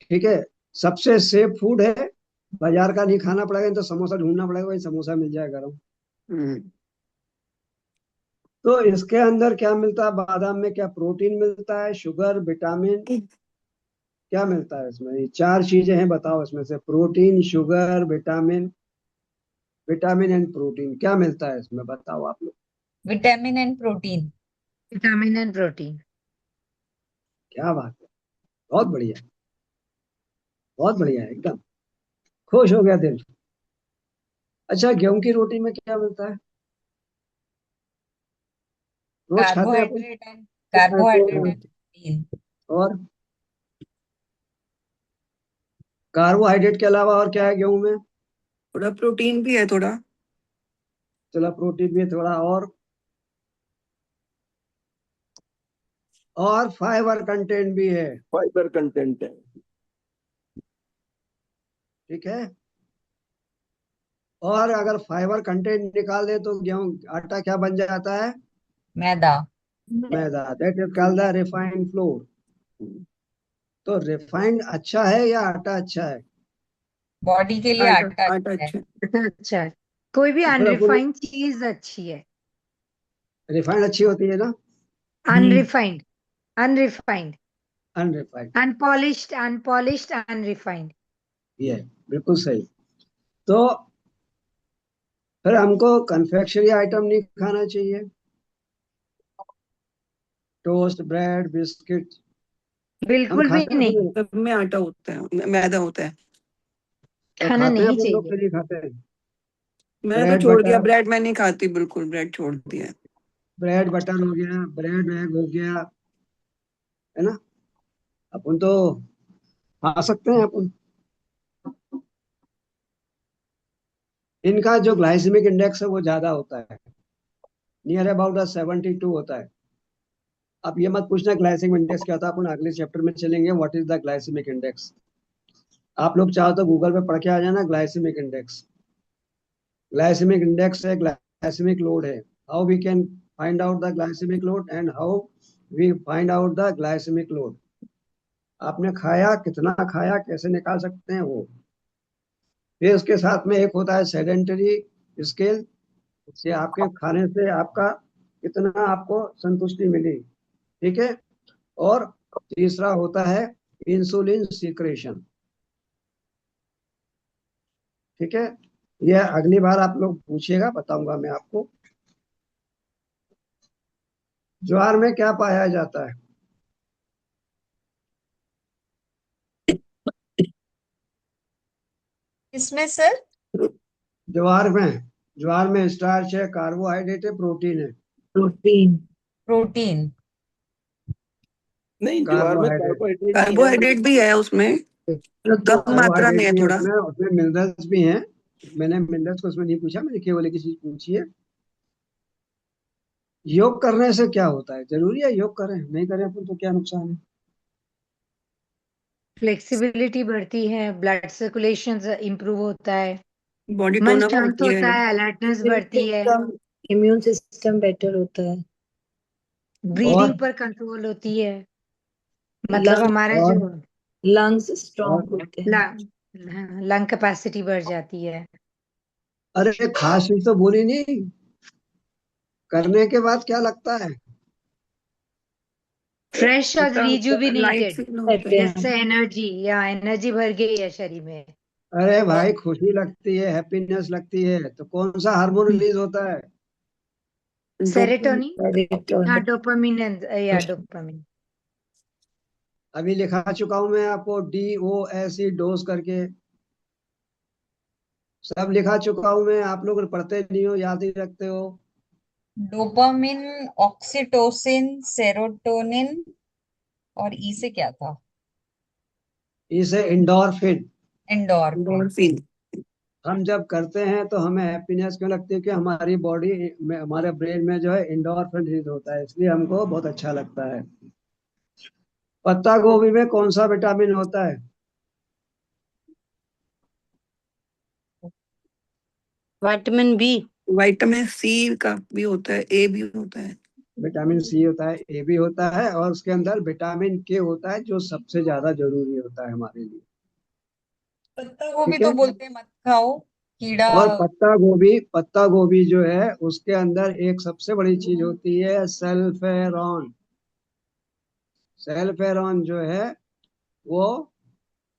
ठीक है। सबसे सेफ फूड है, बाजार का नहीं खाना पड़ेगा, नहीं तो समोसा ढूंढना पड़ेगा, वही समोसा मिल जाए गरम। तो इसके अंदर क्या मिलता है बादाम में? क्या प्रोटीन मिलता है, शुगर, विटामिन, क्या मिलता है इसमें? ये 4 चीजें हैं, बताओ इसमें से। Protein, sugar, vitamin, vitamin and protein, क्या मिलता है इसमें बताओ आप लोग? Vitamin and protein. Vitamin and protein. क्या बात है, बहुत बढ़िया, बहुत बढ़िया है, एकदम खुश हो गया दिल। अच्छा, गेहूं की रोटी में क्या मिलता है? रोज खाते हैं अपन। Carbohydrate and protein. और कार्बोहाइड्रेट के अलावा और क्या है गेहूं में? थोड़ा प्रोटीन भी है थोड़ा। चलो, प्रोटीन भी है थोड़ा, और फाइबर कंटेंट भी है। फाइबर कंटेंट है। ठीक है। और अगर फाइबर कंटेंट निकाल दे तो गेहूं आटा क्या बन जाता है? Maida. Maida. That is called the refined flour. तो रिफाइंड अच्छा है या आटा अच्छा है? बॉडी के लिए आटा आटा आटा अच्छा है। अच्छा है। अच्छा है। कोई भी तो फिर अपन, अनरिफाइंड चीज अच्छी है। रिफाइंड अच्छी होती है ना? Unrefined, unrefined, unrefined. Unpolished, unpolished, unrefined. ये है, बिल्कुल सही। तो फिर हमको कन्फेक्शनरी आइटम नहीं खाना चाहिए, टोस्ट ब्रेड बिस्किट हम बिल्कुल भी खाते हैं नहीं, अपने, सब में आटा होता है, मैदा होता है। तो खाना खाते हैं नहीं अपन लोग चाहिए। के नहीं खाते हैं। मैं तो ब्रेड छोड़ दिया, बटर, ब्रेड मैं नहीं खाती, बिल्कुल ब्रेड छोड़ दिया। ब्रेड बटर हो गया, ब्रेड एग हो गया, है ना, अपन तो खा सकते हैं अपन। इनका जो ग्लाइसेमिक इंडेक्स है वो ज्यादा होता है, नियर अबाउट 72 होता है। अब ये मत पूछना ग्लाइसेमिक इंडेक्स क्या होता है, अपन अगले चैप्टर में चलेंगे, what is the glycaemic index. आप लोग चाहो तो गूगल पे पढ़ के आ जाना ग्लाइसेमिक इंडेक्स। ग्लाइसेमिक इंडेक्स है, ग्लाइसेमिक लोड है, how we can find out the glycaemic load and how we find out the glycaemic load. आपने खाया कितना खाया कैसे निकाल सकते हैं वो। फिर उसके साथ में एक होता है सेडेंटरी स्केल, से आपके खाने से आपका कितना आपको संतुष्टि मिली, ठीक है। और तीसरा होता है इंसुलिन सीक्रेशन, ठीक है। ये अगली बार आप लोग पूछिएगा, बताऊंगा मैं आपको। ज्वार में क्या पाया जाता है? इसमें सर? ज्वार में, ज्वार में स्टार्च है, कार्बोहाइड्रेट है, प्रोटीन है। प्रोटीन। प्रोटीन। नहीं, ज्वार में कार्बोहाइड्रेट, कार्बोहाइड्रेट नहीं है कार्बोहाइड्रेट भी है उसमें, कम मात्रा में कार्बोहाइड्रेट है भी है थोड़ा। उसमें, उसमें मिनरल्स भी हैं। मैंने मिनरल्स को उसमें नहीं पूछा, मैंने केवल एक ही चीज पूछी है। योग करने से क्या होता है? जरूरी है योग करें? नहीं करें अपन तो क्या नुकसान है? फ्लेक्सिबिलिटी बढ़ती है, ब्लड सर्कुलेशन इंप्रूव होता है, बॉडी मन टोन अप शांत होती है। होता है, अलर्टनेस बढ़ती है, इम्यून सिस्टम बेटर होता है। ब्रीदिंग और पर कंट्रोल होती है, मतलब लंग हमारा और जो लंग्स और स्ट्रांग होते हैं। लंग कैपेसिटी बढ़ जाती है। अरे खास चीज तो बोली नहीं, करने के बाद क्या लगता है? फ्रेश और अच्छा होता है, लाइट रिजुविनेटेड, फील होता कहते है। हैं। जैसे एनर्जी या एनर्जी भर गई है शरीर में। अरे भाई खुशी लगती है, हैप्पीनेस लगती है, तो कौन सा हार्मोन रिलीज होता है? सेरोटोनिन या सेरोटोनिन। डोपामिन, या डोपामिन। अभी लिखा चुका हूं मैं आपको, DOSE, डोज करके सब लिखा चुका हूं मैं। आप लोग पढ़ते नहीं हो, याद ही रखते हो। डोपामिन, ऑक्सीटोसिन, सेरोटोनिन, और ई से क्या था? इसे इंडोर्फिन। एंडोर्फिन। एंडोर्फिन। हम जब करते हैं तो हमें हैप्पीनेस क्यों लगती है? कि हमारी बॉडी में, हमारे ब्रेन में जो है इंडोर्फिन रिलीज होता है, इसलिए हमको बहुत अच्छा लगता है। पत्ता गोभी में कौन सा विटामिन होता है? Vitamin B. विटामिन सी का भी होता है, ए भी होता है। विटामिन सी होता है, ए भी होता है, और उसके अंदर विटामिन के होता है जो सबसे ज्यादा जरूरी होता है हमारे लिए, पत्ता गोभी ठीक है। तो बोलते हैं मत खाओ, कीड़ा। और पत्ता गोभी, पत्ता गोभी जो है उसके अंदर एक सबसे बड़ी चीज होती है सल्फेरॉन। सल्फेरॉन जो है वो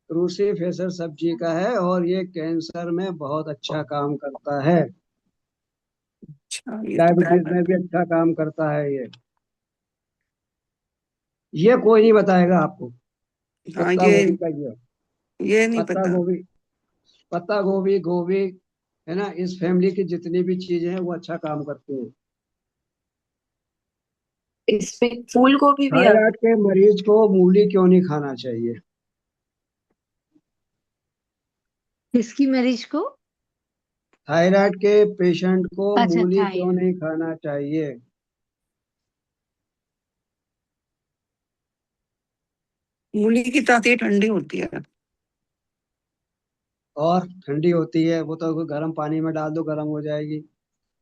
क्रूसीफेरस सब्जी का है, और ये कैंसर में बहुत अच्छा काम करता है। अच्छा, ये तो पता डायबिटीज में है। भी अच्छा काम करता है ये कोई नहीं बताएगा आपको। हाँ, पत्ता गोभी का ये, ये नहीं पत्ता पता। गोभी, पत्ता गोभी, गोभी, है ना, इस फैमिली की जितनी भी चीजें हैं वो अच्छा काम करती हैं। इसमें फूल गोभी भी आ थायराइड के मरीज को मूली क्यों नहीं खाना चाहिए? किसकी मरीज को? थायराइड के पेशेंट को अच्छा मूली था क्यों नहीं खाना चाहिए? मूली की तासीर ठंडी होती है। और ठंडी होती है वो तो गर्म पानी में डाल दो गर्म हो जाएगी,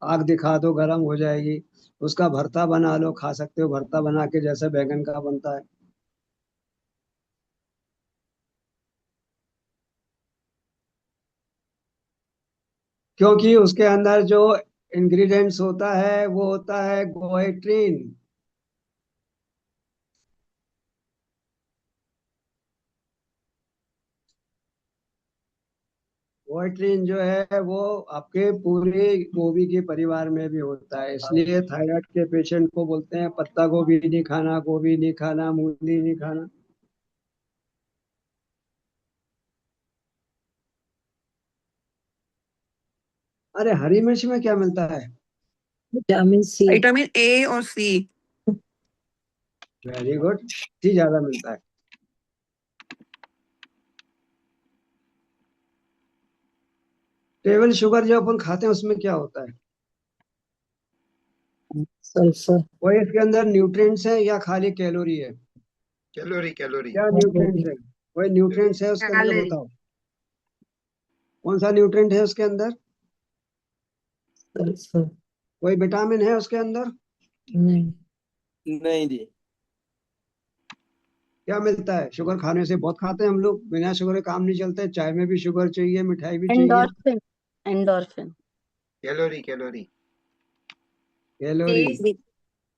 आग दिखा दो गर्म हो जाएगी। उसका भरता बना लो, खा सकते हो भरता बना के, जैसे बैगन का बनता है। क्योंकि उसके अंदर जो इंग्रेडिएंट्स होता है वो होता है गोएट्रीन। वोइट्रिन जो है वो आपके पूरे गोभी के परिवार में भी होता है, इसलिए थायराइड के पेशेंट को बोलते हैं पत्ता गोभी नहीं खाना, गोभी नहीं खाना, मूली नहीं खाना। अरे हरी मिर्च में क्या मिलता है? Vitamin C. विटामिन ए और सी। वेरी गुड, सी ज्यादा मिलता है। टेबल शुगर जो अपन खाते हैं उसमें क्या होता है? सल्फर। वो इसके अंदर न्यूट्रिएंट्स है या खाली कैलोरी है? Calorie calorie. क्या न्यूट्रिएंट्स है? कोई न्यूट्रिएंट्स है उसके अंदर, कैलोरी। बताओ कौन सा न्यूट्रिएंट है उसके अंदर? सल्फर। कोई विटामिन है उसके अंदर? नहीं। नहीं जी। क्या मिलता है? शुगर खाने से बहुत खाते हैं हम लोग, बिना शुगर के काम नहीं चलता है, चाय में भी शुगर चाहिए, मिठाई भी चाहिए। Endorphin. Endorphin. Calorie calorie. Calorie. Taste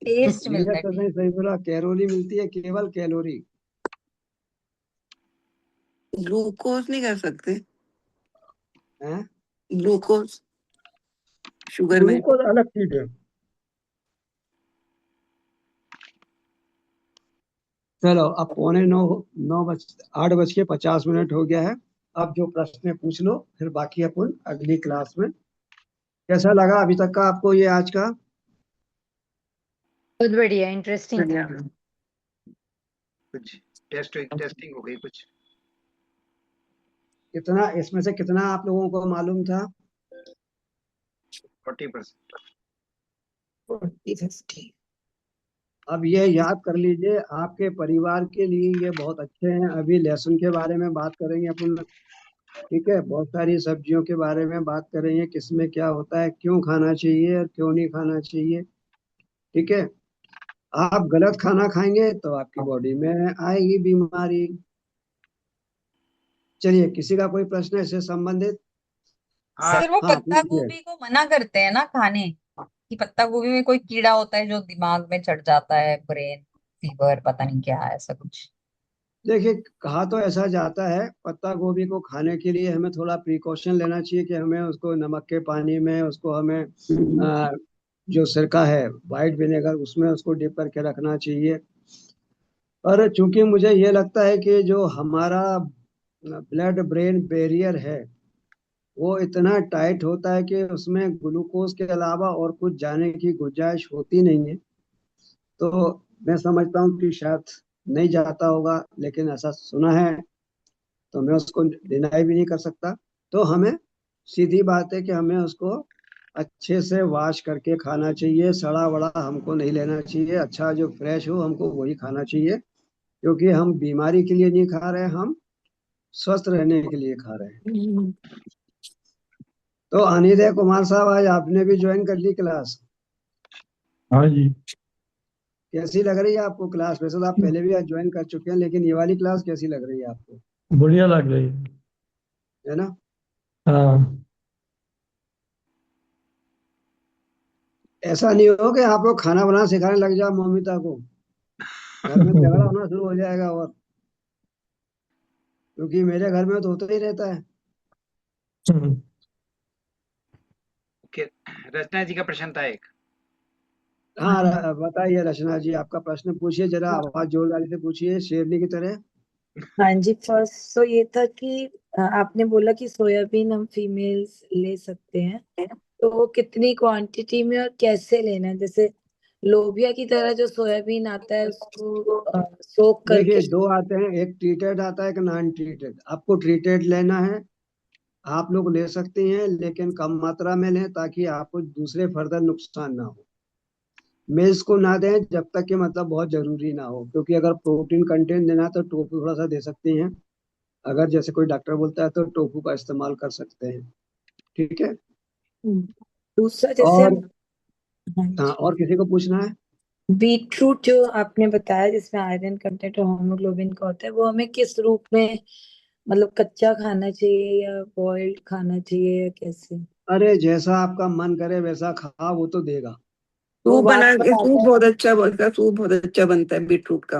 taste मिलता नीरज है, सर ने सही बोला, कैलोरी मिलती है, केवल कैलोरी। ग्लूकोज नहीं कर सकते? है ग्लूकोज शुगर में। ग्लूकोज अलग चीज है। चलो अब पौने नौ, 8:50 हो गया है। अब जो प्रश्न पूछ लो, फिर बाकी अपन अगली क्लास में। कैसा लगा अभी तक का आपको ये आज का? बहुत बढ़िया, इंटरेस्टिंग बढ़िया। था। कुछ टेस्टिंग हो गई कुछ। कितना इसमें से कितना आप लोगों को मालूम था? 40%। 40-50। अब ये याद कर लीजिए, आपके परिवार के लिए ये बहुत अच्छे हैं। अभी लहसुन के बारे में बात करेंगे अपन, ठीक है, बहुत सारी सब्जियों के बारे में बात करेंगे, किसमें क्या होता है, क्यों खाना चाहिए और क्यों नहीं खाना चाहिए। ठीक है, आप गलत खाना खाएंगे तो आपकी बॉडी में आएगी बीमारी। चलिए, किसी का कोई प्रश्न है इससे संबंधित? हाँ। सर वो हाँ पत्ता पूछिए। गोभी को मना करते हैं ना खाने, कि पत्ता गोभी में कोई कीड़ा होता है जो दिमाग में चढ़ जाता है, ब्रेन फीवर पता नहीं क्या है, ऐसा कुछ। देखिए, कहा तो ऐसा जाता है, पत्ता गोभी को खाने के लिए हमें थोड़ा प्रिकॉशन लेना चाहिए कि हमें उसको नमक के पानी में, उसको हमें जो सिरका है, वाइट विनेगर, उसमें उसको डिप करके रखना चाहिए। पर चूंकि मुझे ये लगता है कि जो हमारा ब्लड ब्रेन बैरियर है वो इतना टाइट होता है कि उसमें ग्लूकोज के अलावा और कुछ जाने की गुंजाइश होती नहीं है। तो मैं समझता हूँ कि शायद नहीं जाता होगा, लेकिन ऐसा सुना है तो मैं उसको डिनाई भी नहीं कर सकता। तो हमें सीधी बात है कि हमें उसको अच्छे से वॉश करके खाना चाहिए, सड़ा वड़ा हमको नहीं लेना चाहिए, अच्छा जो फ्रेश हो हमको वही खाना चाहिए, क्योंकि हम बीमारी के लिए नहीं खा रहे, हम स्वस्थ रहने के लिए खा रहे हैं। तो अनिदय कुमार साहब, आज आपने भी ज्वाइन कर ली क्लास, हाँ जी। कैसी लग रही है आपको क्लास? वैसे तो आप पहले भी आज ज्वाइन कर चुके हैं, लेकिन ये वाली क्लास कैसी लग रही है आपको? बढ़िया लग रही है। है ना? हाँ। ऐसा नहीं हो कि आप लोग खाना बनाना सिखाने लग जाओ ममिता को, घर में झगड़ा होना शुरू हो जाएगा। और क्योंकि मेरे घर में तो होता ही रहता है। ओके, रचना जी का प्रश्न था एक। हाँ, बताइए रचना जी, आपका प्रश्न पूछिए, जरा आवाज जोरदार से पूछिए, शेरनी की तरह। हाँ जी, फर्स्ट तो ये था कि आपने बोला कि सोयाबीन हम फीमेल्स ले सकते हैं, तो वो कितनी क्वांटिटी में और कैसे लेना है? जैसे लोबिया की तरह जो सोयाबीन आता है उसको सोक करके। देखिए, दो आते हैं, एक ट्रीटेड आता है, एक नॉन ट्रीटेड। आपको ट्रीटेड लेना है, आप लोग ले सकती हैं, लेकिन कम मात्रा में लें ताकि आपको दूसरे फर्दर नुकसान ना हो। मिल्स को ना दें जब तक कि मतलब बहुत जरूरी ना हो, क्योंकि अगर प्रोटीन कंटेंट देना है तो टोफू थोड़ा सा दे सकती हैं, अगर जैसे कोई डॉक्टर बोलता है तो टोफू का इस्तेमाल कर सकते हैं। ठीक है। दूसरा जैसे और हम, हाँ हाँ, जी, और किसी को पूछना है? बीटरूट जो आपने बताया जिसमें आयरन कंटेंट और हीमोग्लोबिन का होता है, वो हमें किस रूप में, मतलब कच्चा खाना चाहिए या बॉइल्ड खाना चाहिए या कैसे? अरे जैसा आपका मन करे वैसा खा, वो तो देगा। वो सूप बना वाट के, पर आता सूप है। बहुत अच्छा बनता है, सूप बहुत अच्छा बनता है बीटरूट का।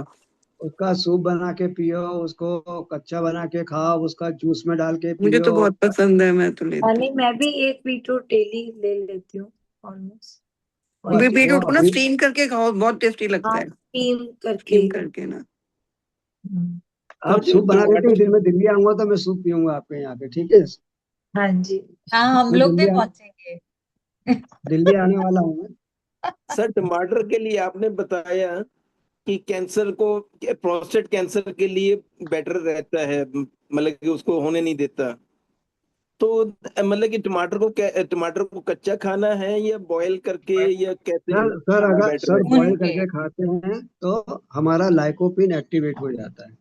उसका सूप बना के पियो, उसको कच्चा बना के खाओ, उसका जूस में डाल के मुझे तो पियो। बहुत पसंद है, मैं तो लेती नहीं, मैं भी एक बीटरूट डेली ले लेती हूँ ऑलमोस्ट। हूँ। और वो बीटरूट को ना अभी स्टीम करके खाओ, बहुत टेस्टी लगता हाँ, है। स्टीम करके स्टीम ही। करके ना। हम्म, आप सर सूप बना देते टमाटर हैं, फिर मैं दिल्ली आऊंगा तो मैं सूप पीऊंगा आपके यहाँ पे, ठीक है? हाँ जी। हाँ, हम मैं लोग भी दिल्ली पहुंचेंगे। दिल्ली आने वाला हूँ मैं। सर टमाटर के लिए आपने बताया कि कैंसर को, प्रोस्टेट कैंसर के लिए बेटर रहता है, मतलब कि उसको होने नहीं देता। तो मतलब कि टमाटर को कच्चा खाना है या बॉयल करके, या कैसे सर खाना अगर बेटर सर रहता भून बॉयल के। करके खाते हैं तो हमारा लाइकोपिन एक्टिवेट हो जाता है।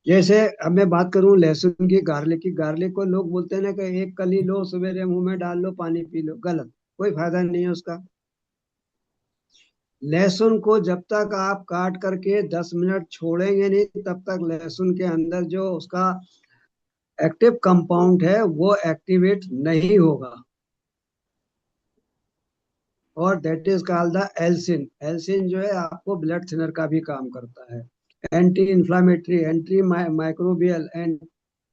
जैसे अब मैं बात करूं लहसुन की, गार्लिक को लोग बोलते हैं ना कि एक कली लो, सवेरे मुंह में डाल लो, पानी पी लो। गलत, कोई फायदा नहीं है उसका। लहसुन को जब तक आप काट करके 10 मिनट छोड़ेंगे नहीं, तब तक लहसुन के अंदर जो उसका एक्टिव कंपाउंड है वो एक्टिवेट नहीं होगा। और that is called the Yeltsin. Yeltsin जो है आपको ब्लड थिनर का भी काम करता है, anti inflammatory, anti microbial and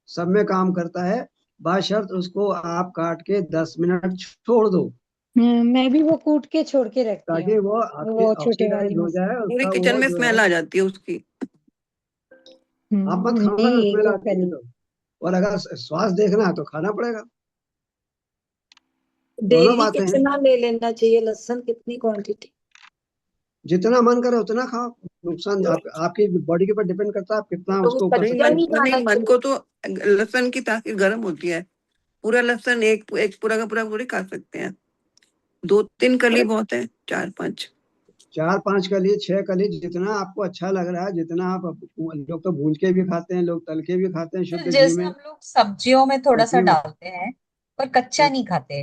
सब में काम करता है। बाशर्त उसको आप काट के 10 मिनट छोड़ दो, मैं भी वो कूट के छोड़ के रखती ताकि हूँ, वो आपके वो छोटे ऑक्सीडाइज वाली हो मशीन। जाए पूरी उसका, किचन वो में जो स्मेल है। आ जाती है उसकी। आप मत खाना, नहीं, एक स्मेल दो आती है कली। तो। और अगर स्वाद देखना है तो खाना पड़ेगा। दोनों डेली बातें हैं। कितना ले लेना चाहिए लहसुन, कितनी क्वांटिटी? जितना मन करे उतना खाओ। नुकसान आपकी बॉडी के ऊपर डिपेंड करता है, आप कितना तो वो उसको कर नहीं, कच्चा सकते मन नहीं हैं। नहीं, खाना मन चाहिए? को तो लहसुन की तासीर गर्म होती है। पूरा लहसुन एक एक पूरा का पूरा पूरी खा सकते हैं। 2-3 कली अरे बहुत है, 4-5। 4-5 कली, 6 कली, जितना आपको अच्छा लग रहा है, जितना आप। लोग तो भून के भी खाते हैं, लोग तल के भी खाते हैं शुद्ध घी जैसे में। हम लोग सब्जियों में थोड़ा सा चटनी में। डालते हैं, पर कच्चा नहीं खाते।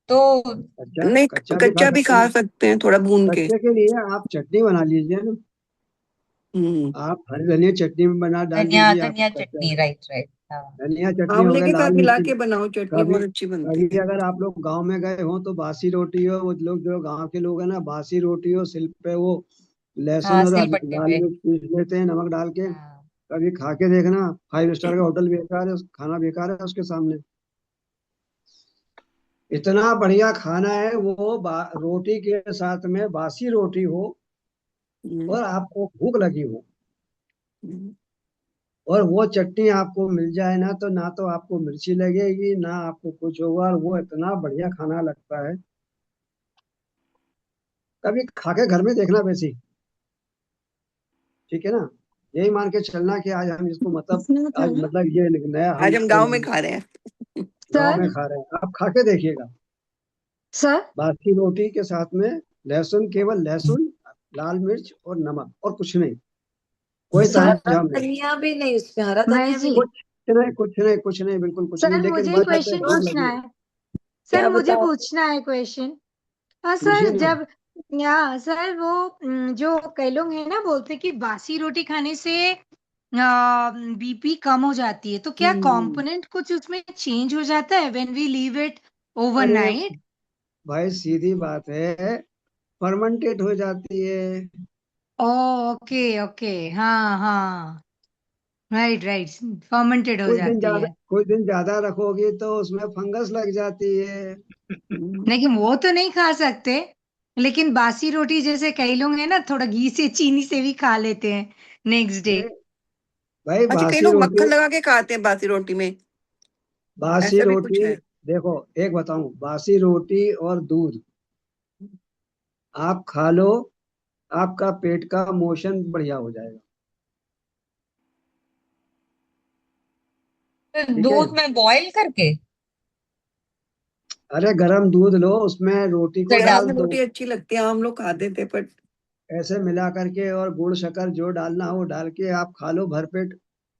तो कच्चा नहीं, कच्चा भी खा कच्चा भी सकते खा हैं। सकते हैं थोड़ा भून के। कच्चे के लिए आप चटनी बना लीजिए ना। हम्म। आप हरी धनिया चटनी में बना डाल धनिया दीजिए आप धनिया कच्चा। चटनी, राइट राइट, हाँ। धनिया चटनी हो आंवले गया, के साथ लाल मिला मिर्ची। के बनाओ, चटनी कभी बहुत अच्छी बनती कभी है। अगर आप लोग गांव में गए हो तो बासी रोटी हो, वो लोग जो गांव के लोग हैं ना, बासी रोटी हो, सिल पे वो लहसुन हाँ, और सिलबट्टे लाल पे। मिर्च पीस लेते हैं नमक डाल के। हाँ। कभी खा के देखना, 5 स्टार का होटल बेकार है, खाना बेकार है उसके सामने। इतना बढ़िया खाना है वो, रोटी के साथ में बासी रोटी हो हम्म, और आपको भूख लगी हो, हम्म। और वो चटनी आपको मिल जाए ना, तो ना तो आपको मिर्ची लगेगी, ना आपको कुछ होगा, और वो इतना बढ़िया खाना लगता है। कभी खा के घर में देखना वैसी, ठीक है ना? यही मान के चलना कि आज हम इसको मतलब, कितना था आज ना? मतलब ये नया हम आज हम इसको गांव में खा रहे हैं। गाँव सर, में खा रहे हैं। आप खा के देखिएगा, सर, बासी रोटी के साथ में लहसुन, केवल लहसुन, लाल मिर्च और नमक, और कुछ नहीं, कोई सर, तामझाम नहीं। धनिया भी नहीं उसमें, हरा धनिया भी नहीं? कुछ नहीं, कुछ नहीं, कुछ नहीं, बिल्कुल कुछ नहीं, सर लेकिन मुझे बस जैसे क्वेश्चन भूख पूछना लगी हो। है। सर क्या मुझे बताओ? पूछना है क्वेश्चन। हाँ पूछिए सर, ना। जब या सर वो जो कई लोग हैं ना बोलते हैं कि बासी रोटी खाने से बीपी कम हो जाती है, तो क्या हम्म, कंपोनेंट कुछ उसमें चेंज हो जाता है व्हेन वी लीव इट अरे ओवरनाइट? भाई सीधी बात है, फर्मेंटेट हो जाती है। ओके ओके, हाँ हाँ, राइट राइट, फर्मेंटेड हो जाती है। कुछ दिन ज्यादा रखोगी तो उसमें फंगस लग जाती है। लेकिन वो तो नहीं खा सकते। लेकिन बासी रोटी जैसे कई लोग हैं ना, थोड़ा घी से चीनी से भी खा लेते हैं नेक्स्ट डे। अरे भाई अच्छा, कई बासी लोग रोटी, मक्खन लगा के खाते हैं बासी रोटी में। बासी ऐसा भी कुछ रोटी है। देखो, एक बताऊं, बासी रोटी और दूध आप खा लो, आपका पेट का मोशन बढ़िया हो जाएगा, तो ठीक है? दूध में बॉईल करके अरे गरम दूध लो, उसमें रोटी को से यार डाल डाल उसमें दो, रोटी अच्छी लगती है, हम लोग खाते थे, पर ऐसे मिला करके, और गुड़ शक्कर जो डालना हो डाल के आप खा लो भरपेट,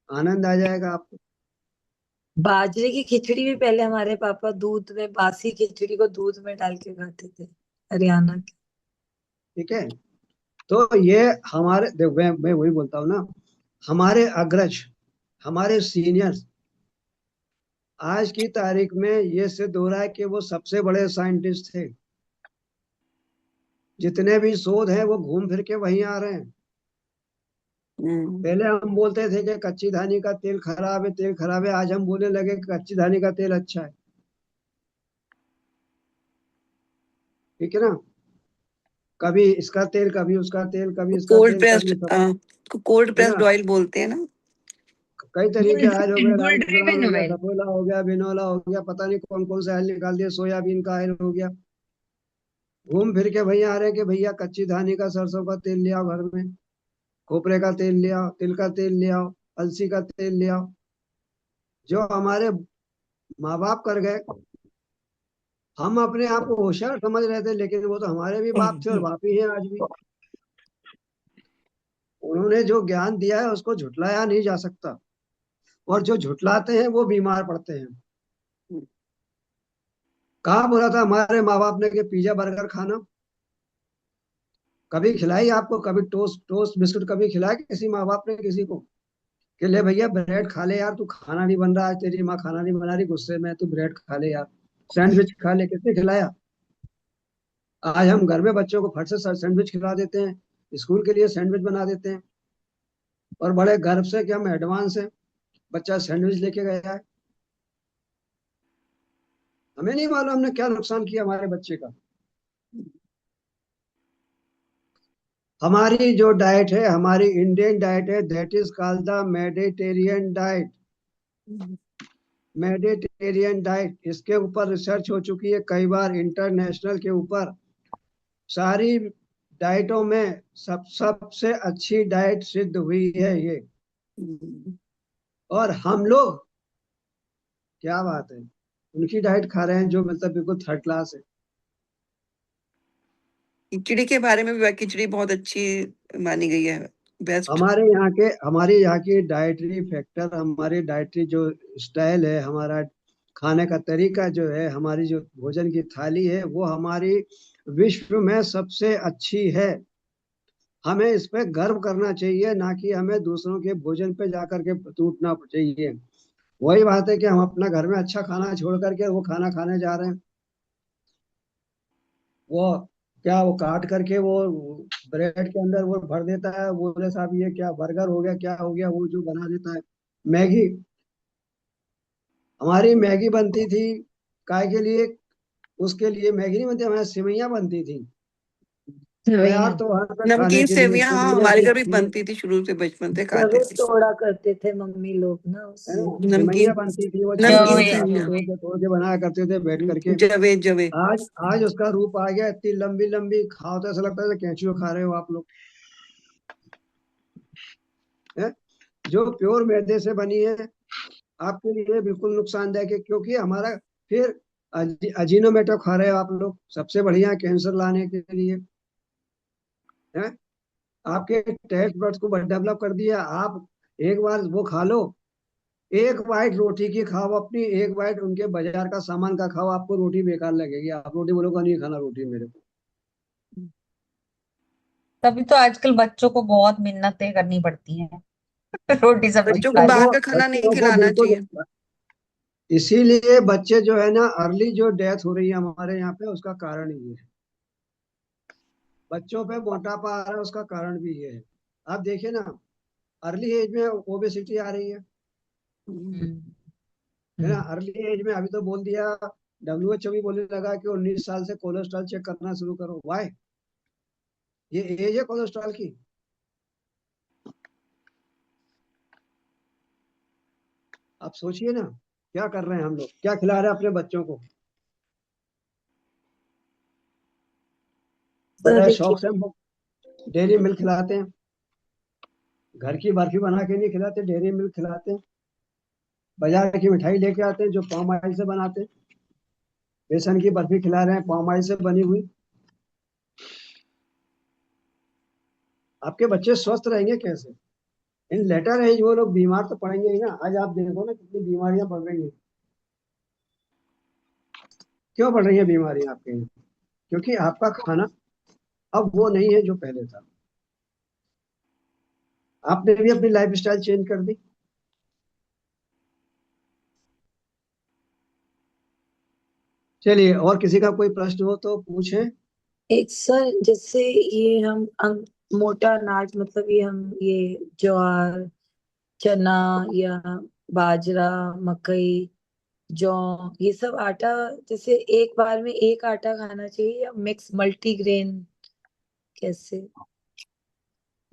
आनंद आ जाएगा आपको। बाजरे की खिचड़ी भी पहले हमारे पापा दूध में, बासी खिचड़ी को दूध में डाल के खाते थे, हरियाणा के। ठीक है, तो ये हमारे मैं वही बोलता हूँ ना, हमारे अग्रज, हमारे सीनियर्स आज की तारीख में ये सिद्ध हो रहा है कि वो सबसे बड़े साइंटिस्ट थे। जितने भी शोध हैं वो घूम फिर के वहीं आ रहे हैं। पहले हम बोलते थे कि कच्ची धानी का तेल खराब है, तेल खराब है। आज हम बोलने लगे कि कच्ची धानी का तेल अच्छा है। ठीक है ना? कभी इसका तेल, कभी उसका तेल, कभी इसका कोल्ड तेल, प्रेस्ड कभी कोल्ड है प्रेस्ड ना? ऑयल बोलते हैं ना। कई तरीके आयल हो गए, गुड राइस ब्राउन ड्रिवन हो गया, ऑयल। सफोला हो गया, बिनोला हो गया, पता नहीं कौन कौन सा आयल निकाल दिया, सोयाबीन का आयल हो गया। घूम फिर के भैया आ रहे हैं कि भैया कच्ची धानी का सरसों का तेल ले आओ घर में, खोपरे का तेल ले आओ, तिल का तेल ले आओ, अलसी का तेल ले आओ। जो हमारे माँ बाप कर गए, हम अपने आप को होशियार समझ रहे थे, लेकिन वो तो हमारे भी बाप थे और बाप ही हैं आज भी। उन्होंने जो ज्ञान दिया है उसको झुटलाया नहीं जा सकता, और जो झुटलाते हैं वो बीमार पड़ते हैं। कहाँ बोला था हमारे माँ बाप ने कि पिज्जा बर्गर खाना? कभी खिलाई आपको? कभी टोस्ट टोस्ट बिस्कुट कभी खिलाया किसी माँ बाप ने किसी को कि ले भैया ब्रेड खा ले यार, तू खाना नहीं बन रहा है, तेरी माँ खाना नहीं बना रही, गुस्से में तू ब्रेड खा ले यार, सैंडविच खा ले? किसने खिलाया? आज हम घर में बच्चों को फट से सैंडविच खिला देते हैं, स्कूल के लिए सैंडविच बना देते हैं, और बड़े गर्व से कि हम एडवांस हैं, बच्चा सैंडविच लेके गया है। हमें नहीं मालूम हमने क्या नुकसान किया हमारे बच्चे का। हमारी जो डाइट है, हमारी इंडियन डाइट है, that is called the Mediterranean diet. Mediterranean diet, इसके ऊपर रिसर्च हो चुकी है कई बार इंटरनेशनल के ऊपर। सारी डाइटों में सबसे अच्छी डाइट सिद्ध हुई है ये। और हम लोग, क्या बात है, उनकी डाइट खा रहे हैं जो मतलब बिल्कुल थर्ड क्लास है। खिचड़ी के बारे में भी खिचड़ी बहुत अच्छी मानी गई है, बेस्ट। हमारे यहाँ की डाइटरी फैक्टर, हमारी डाइटरी जो स्टाइल है, हमारा खाने का तरीका जो है, हमारी जो भोजन की थाली है, वो हमारी विश्व में सबसे अच्छी है। हमें इस पे गर्व करना चाहिए, ना कि हमें दूसरों के भोजन पे जाकर के टूटना चाहिए। वही बात है कि हम अपना घर में अच्छा खाना छोड़ करके वो खाना खाने जा रहे हैं। वो क्या, वो काट करके वो ब्रेड के अंदर वो भर देता है, वो बोले साहब ये क्या बर्गर हो गया, क्या हो गया, वो जो बना देता है। मैगी, हमारी मैगी बनती थी काय के लिए? उसके लिए मैगी नहीं बनती, हमारी सिवैयाँ बनती थी। तैयार तो हर पे खाने नमकीन के लिए सेवियां, हाँ, सेवैयाँ हमारे घर भी बनती है बनती थी, शुरू से बचपन से खाते जरूर थे। तोड़ा करते थे मम्मी लोग ना है ना? उससे। नमकीन, सेवैयाँ बनती थी, वो जो छन्नी नमकीन में या काफी सेवियां, जो तोड़ के बनाया करते थे बैठ करके। जवे जवे। आज आज उसका रूप आ गया, इतनी लंबी लंबी, खाओ तो ऐसा लगता है कैंचुआ खा रहे हो आप लोग। है? जो प्योर मैदे से बनी है, आपके लिए बिल्कुल नुकसानदायक है, क्योंकि हमारा फिर अजीनोमोटो खा रहे हो आप लोग, सबसे बढ़िया कैंसर लाने के लिए। है? आपके टेस्ट बड्स को डेवलप कर दिया। आप एक बार वो खा लो, एक बाइट रोटी की खाओ, अपनी एक बाइट उनके बाजार का सामान का खाओ, आपको रोटी बेकार लगेगी, आप रोटी बोलोगे नहीं खाना रोटी मेरे को। तभी तो आजकल बच्चों को बहुत मिन्नतें करनी पड़ती हैं रोटी सब्जी बच्चों को खिलाने बाहर बच्चों का खाना नहीं बच्चों को खिलाना बिल्कुल, चाहिए। इसीलिए बच्चे जो है ना, अर्ली जो डेथ हो रही है हमारे यहाँ पे, उसका कारण ही ये है। बच्चों पे मोटापा आ रहा है, उसका कारण भी ये है। आप देखिए ना, अर्ली एज में ओबेसिटी आ रही हम्म, है ना? हम्म। अर्ली एज में अभी तो बोल दिया, WHO भी बोलने लगा कि 19 साल से कोलेस्ट्रॉल चेक करना शुरू करो। वाई? ये एज है कोलेस्ट्रॉल की? आप सोचिए ना, क्या कर रहे हैं हम लोग, क्या खिला रहे हैं अपने बच्चों को? सर बड़े देखिए, शौक से हम डेयरी मिल्क खिलाते हैं, घर की बर्फी बना के नहीं खिलाते, डेयरी मिल्क खिलाते हैं। बाजार की मिठाई लेके आते हैं जो पाम ऑयल से बनाते हैं, बेसन की बर्फी खिला रहे हैं पाम ऑयल से बनी हुई। आपके बच्चे स्वस्थ रहेंगे कैसे? इन लेटर एज वो लोग बीमार तो पड़ेंगे ही ना। आज आप देखो ना कितनी बीमारियां बढ़ रही हैं। क्यों बढ़ रही हैं बीमारियां आपके यहाँ? क्योंकि आपका खाना अब वो नहीं है जो पहले था। आपने भी अपनी लाइफ स्टाइल चेंज कर दी। चलिए, और किसी का कोई प्रश्न हो तो पूछें। एक सर जैसे ये हम मोटा अनाज मतलब ये हम ये ज्वार, चना या बाजरा, मकई, जौ, ये सब आटा, जैसे एक बार में एक आटा खाना चाहिए या मिक्स मल्टीग्रेन, कैसे?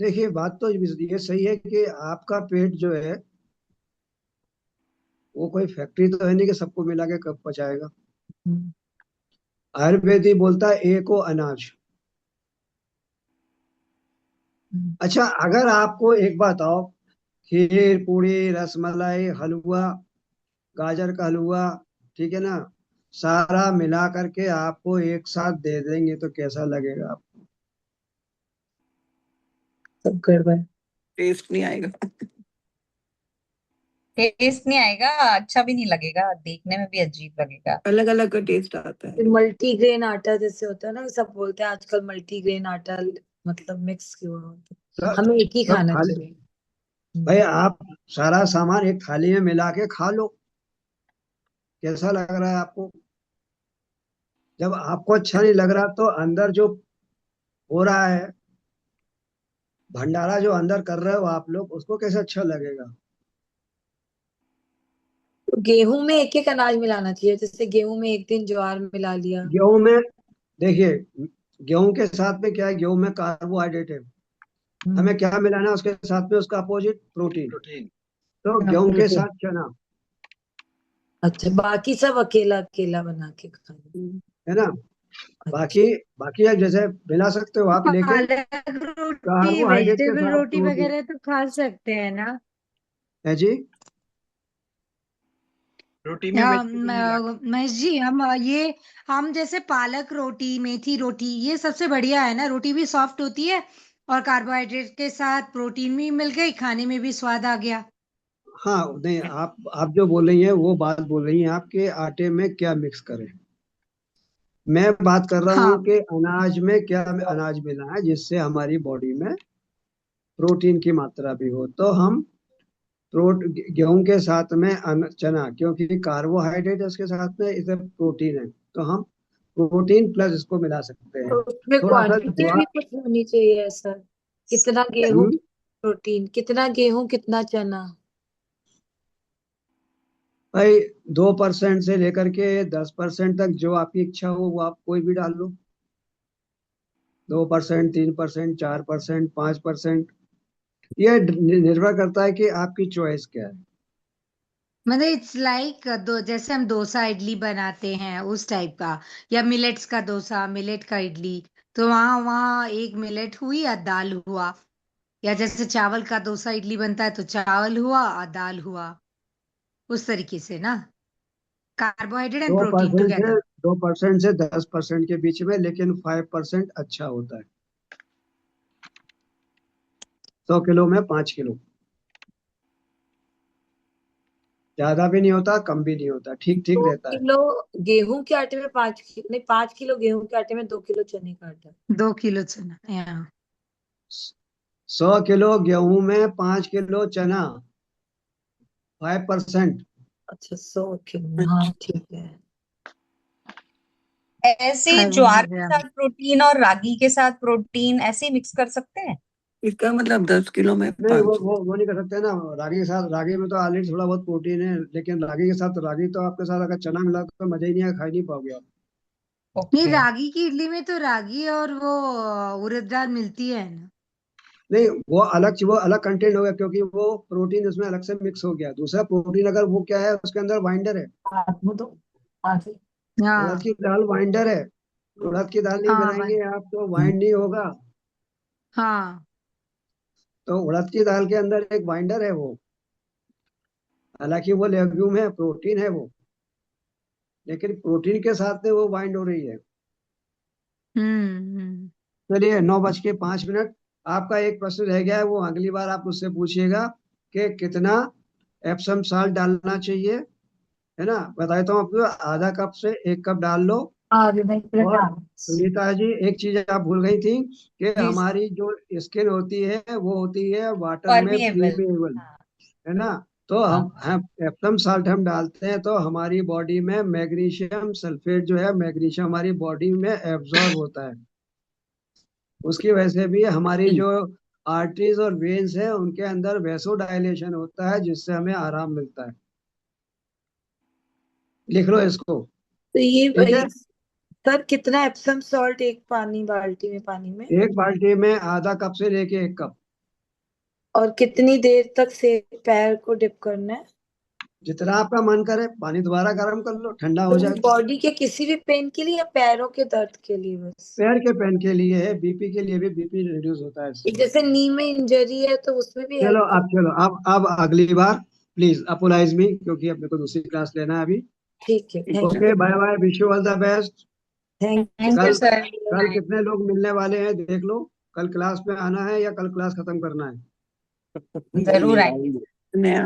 देखिए, बात तो ये सही है कि आपका पेट जो है वो कोई फैक्ट्री तो है नहीं कि सबको मिला के कब पचाएगा। हम्म, आयुर्वेद ही बोलता है एको अनाज। हम्म, अच्छा, अगर आपको एक बात आओ, खीर पूरी रसमलाई हलवा, गाजर का हलवा, ठीक है ना, सारा मिला करके आपको एक साथ दे देंगे तो कैसा लगेगा आपको? सब गड़बड़। टेस्ट नहीं आएगा। टेस्ट नहीं आएगा, अच्छा भी नहीं लगेगा, देखने में भी अजीब लगेगा। अलग अलग का टेस्ट आता है। मल्टीग्रेन आटा जैसे होता है ना, सब बोलते हैं आजकल मल्टीग्रेन आटा मतलब मिक्स क्यों होता है, सब हमें एक ही सब खाना थाली, चाहिए। भाई आप सारा सामान एक थाली में मिला के खा लो, कैसा लग रहा है आपको? जब आपको अच्छा नहीं लग रहा तो अंदर जो हो रहा है, भंडारा जो अंदर कर रहे हो आप लोग, उसको कैसे अच्छा लगेगा? तो गेहूं में एक एक अनाज मिलाना चाहिए, जैसे गेहूं में एक दिन ज्वार मिला लिया। गेहूं में, देखिए, गेहूं के साथ में क्या है, गेहूं में कार्बोहाइड्रेट है। हम्म, हमें क्या मिलाना है उसके साथ में, उसका अपोजिट प्रोटीन। प्रोटीन। तो हाँ, गेहूं के प्रोटीन। साथ चना, अच्छा, बाकी सब अकेला अकेला बना के खाना। है ना। अच्छा, बाकी बाकी आप जैसे मिला सकते हो आप, लेकिन पालक रोटी, कार्बोहाइड्रेट के वेजिटेबल साथ रोटी प्रोटीन वगैरह तो खा सकते हैं ना? है जी। रोटी में वेजिटेबल मिला महेश जी, हम जैसे पालक रोटी, मेथी रोटी, ये सबसे बढ़िया है ना, रोटी भी सॉफ्ट होती है और कार्बोहाइड्रेट के साथ प्रोटीन भी मिल गई, खाने में भी स्वाद आ गया। हाँ, नहीं, आप जो बोल रही हैं वो बात बोल रही हैं आपके आटे में क्या मिक्स करें। मैं बात कर रहा हूँ हाँ, कि अनाज में क्या अनाज मिला है जिससे हमारी बॉडी में प्रोटीन की मात्रा भी हो। तो हम गेहूं के साथ में चना, क्योंकि कार्बोहाइड्रेट है उसके साथ में, इसे प्रोटीन है, तो हम प्रोटीन प्लस इसको मिला सकते हैं। तो उसमें थोड़ा सा क्वांटिटी ज्वार। भी कुछ होनी चाहिए सर? कितना गेहूं हम्म, प्रोटीन, कितना गेहूं कितना चना? भाई 2% से लेकर के 10% तक जो आपकी इच्छा हो वो आप कोई भी डाल लो। 2%, 3%, 4%, 5%, ये निर्भर करता है कि आपकी चॉइस क्या है। मतलब इट्स लाइक दो, जैसे हम डोसा इडली बनाते हैं उस टाइप का, या मिलेट्स का डोसा, मिलेट का इडली, तो वहाँ वहाँ एक मिलेट हुई या दाल हुआ, या जैसे चावल का डोसा इडली बनता है तो चावल हुआ और दाल हुआ, उस तरीके से ना, कार्बोहाइड्रेट एंड दो प्रोटीन परसेंट से टुगेदर। 10% के बीच में, लेकिन 5% अच्छा होता है। 100 किलो में 5 किलो, ज्यादा भी नहीं होता कम भी नहीं होता, ठीक ठीक दो रहता है। किलो गेहूं के आटे में 5 किलो नहीं, 5 किलो गेहूं के आटे में 2 किलो चने का आटा। 2 किलो चना, या 100 किलो गेहूं में 5 किलो चना, 5%। अच्छा, 100 किलो, हाँ ठीक है। ऐसे ही ज्वार 500 के ग्राम साथ प्रोटीन और रागी के साथ प्रोटीन ऐसे ही मिक्स कर सकते हैं। इसका मतलब 10 किलो में नहीं, वो 500। वो वो नहीं कर सकते ना। रागी के साथ, रागी में तो ऑलरेडी थोड़ा बहुत प्रोटीन है, लेकिन रागी के साथ, रागी तो आपके साथ अगर चना मिला तो मजा ही नहीं आएगा, खा ही नहीं पाओगे आप। नहीं, ओके। रागी की इडली में तो रागी और वो उड़द दाल मिलती है ना। नहीं, वो अलग कंटेंट हो गया, क्योंकि वो प्रोटीन उसमें अलग से मिक्स हो गया। दूसरा प्रोटीन, अगर वो क्या है, उसके अंदर बाइंडर है। वो तो आगे। उड़द हाँ की दाल बाइंडर है। उड़द की दाल नहीं हाँ बनाएंगे आप तो बाइंड नहीं होगा। हाँ। तो उड़द की दाल के अंदर एक बाइंडर है वो, हालांकि वो लेग्यूम है, प्रोटीन है वो, लेकिन प्रोटीन के साथ में वो बाइंड हो रही है। हम्म। चलिए, 9:05। आपका एक प्रश्न रह गया है, वो अगली बार आप मुझसे पूछिएगा कि कितना एप्सम साल्ट डालना चाहिए, है ना। बता देता हूँ आपको, आधा कप से 1 कप डाल लो। आगे नहीं और प्लटा। सुनीता जी, एक चीज आप भूल गई थी कि जी। हमारी जो स्किन होती है वो होती है वाटर में परमिएबल। प्रीमेबल, हाँ। है ना। तो हाँ। हम एप्सम साल्ट हम डालते हैं तो हमारी बॉडी में मैग्नीशियम सल्फेट जो है, मैग्नीशियम हमारी बॉडी में एब्जॉर्ब होता है। उसकी वजह से भी हमारी हम्म। जो आर्टरीज और वेन्स है उनके अंदर वैसोडाइलेशन होता है, जिससे हमें आराम मिलता है। लिख लो इसको, तो ये ठीक है। सर कितना एप्सम सॉल्ट एक बाल्टी में पानी में? एक बाल्टी में आधा कप से लेके 1 कप। और कितनी देर तक से पैर को डिप करना है? जितना आपका मन करे। पानी दोबारा गर्म कर लो, ठंडा हो तो जाए। बॉडी के किसी भी पेन के लिए या पैरों के दर्द के लिए बस? पैर के पेन के लिए है, बीपी के लिए भी, बीपी रिड्यूस होता है इससे। जैसे नी में इंजरी है तो उसमें भी चलो हेल्प चलो अब अगली बार प्लीज अपोलाइज मी, क्योंकि अपने को दूसरी क्लास लेना है अभी। ठीक है, thank okay, you. Bye bye, wish you all the best. Thank thank you कल सर। कल कितने लोग मिलने वाले हैं देख लो। कल क्लास में आना है या कल क्लास खत्म करना है? जरूर नहीं आएंगे। आएंगे। नया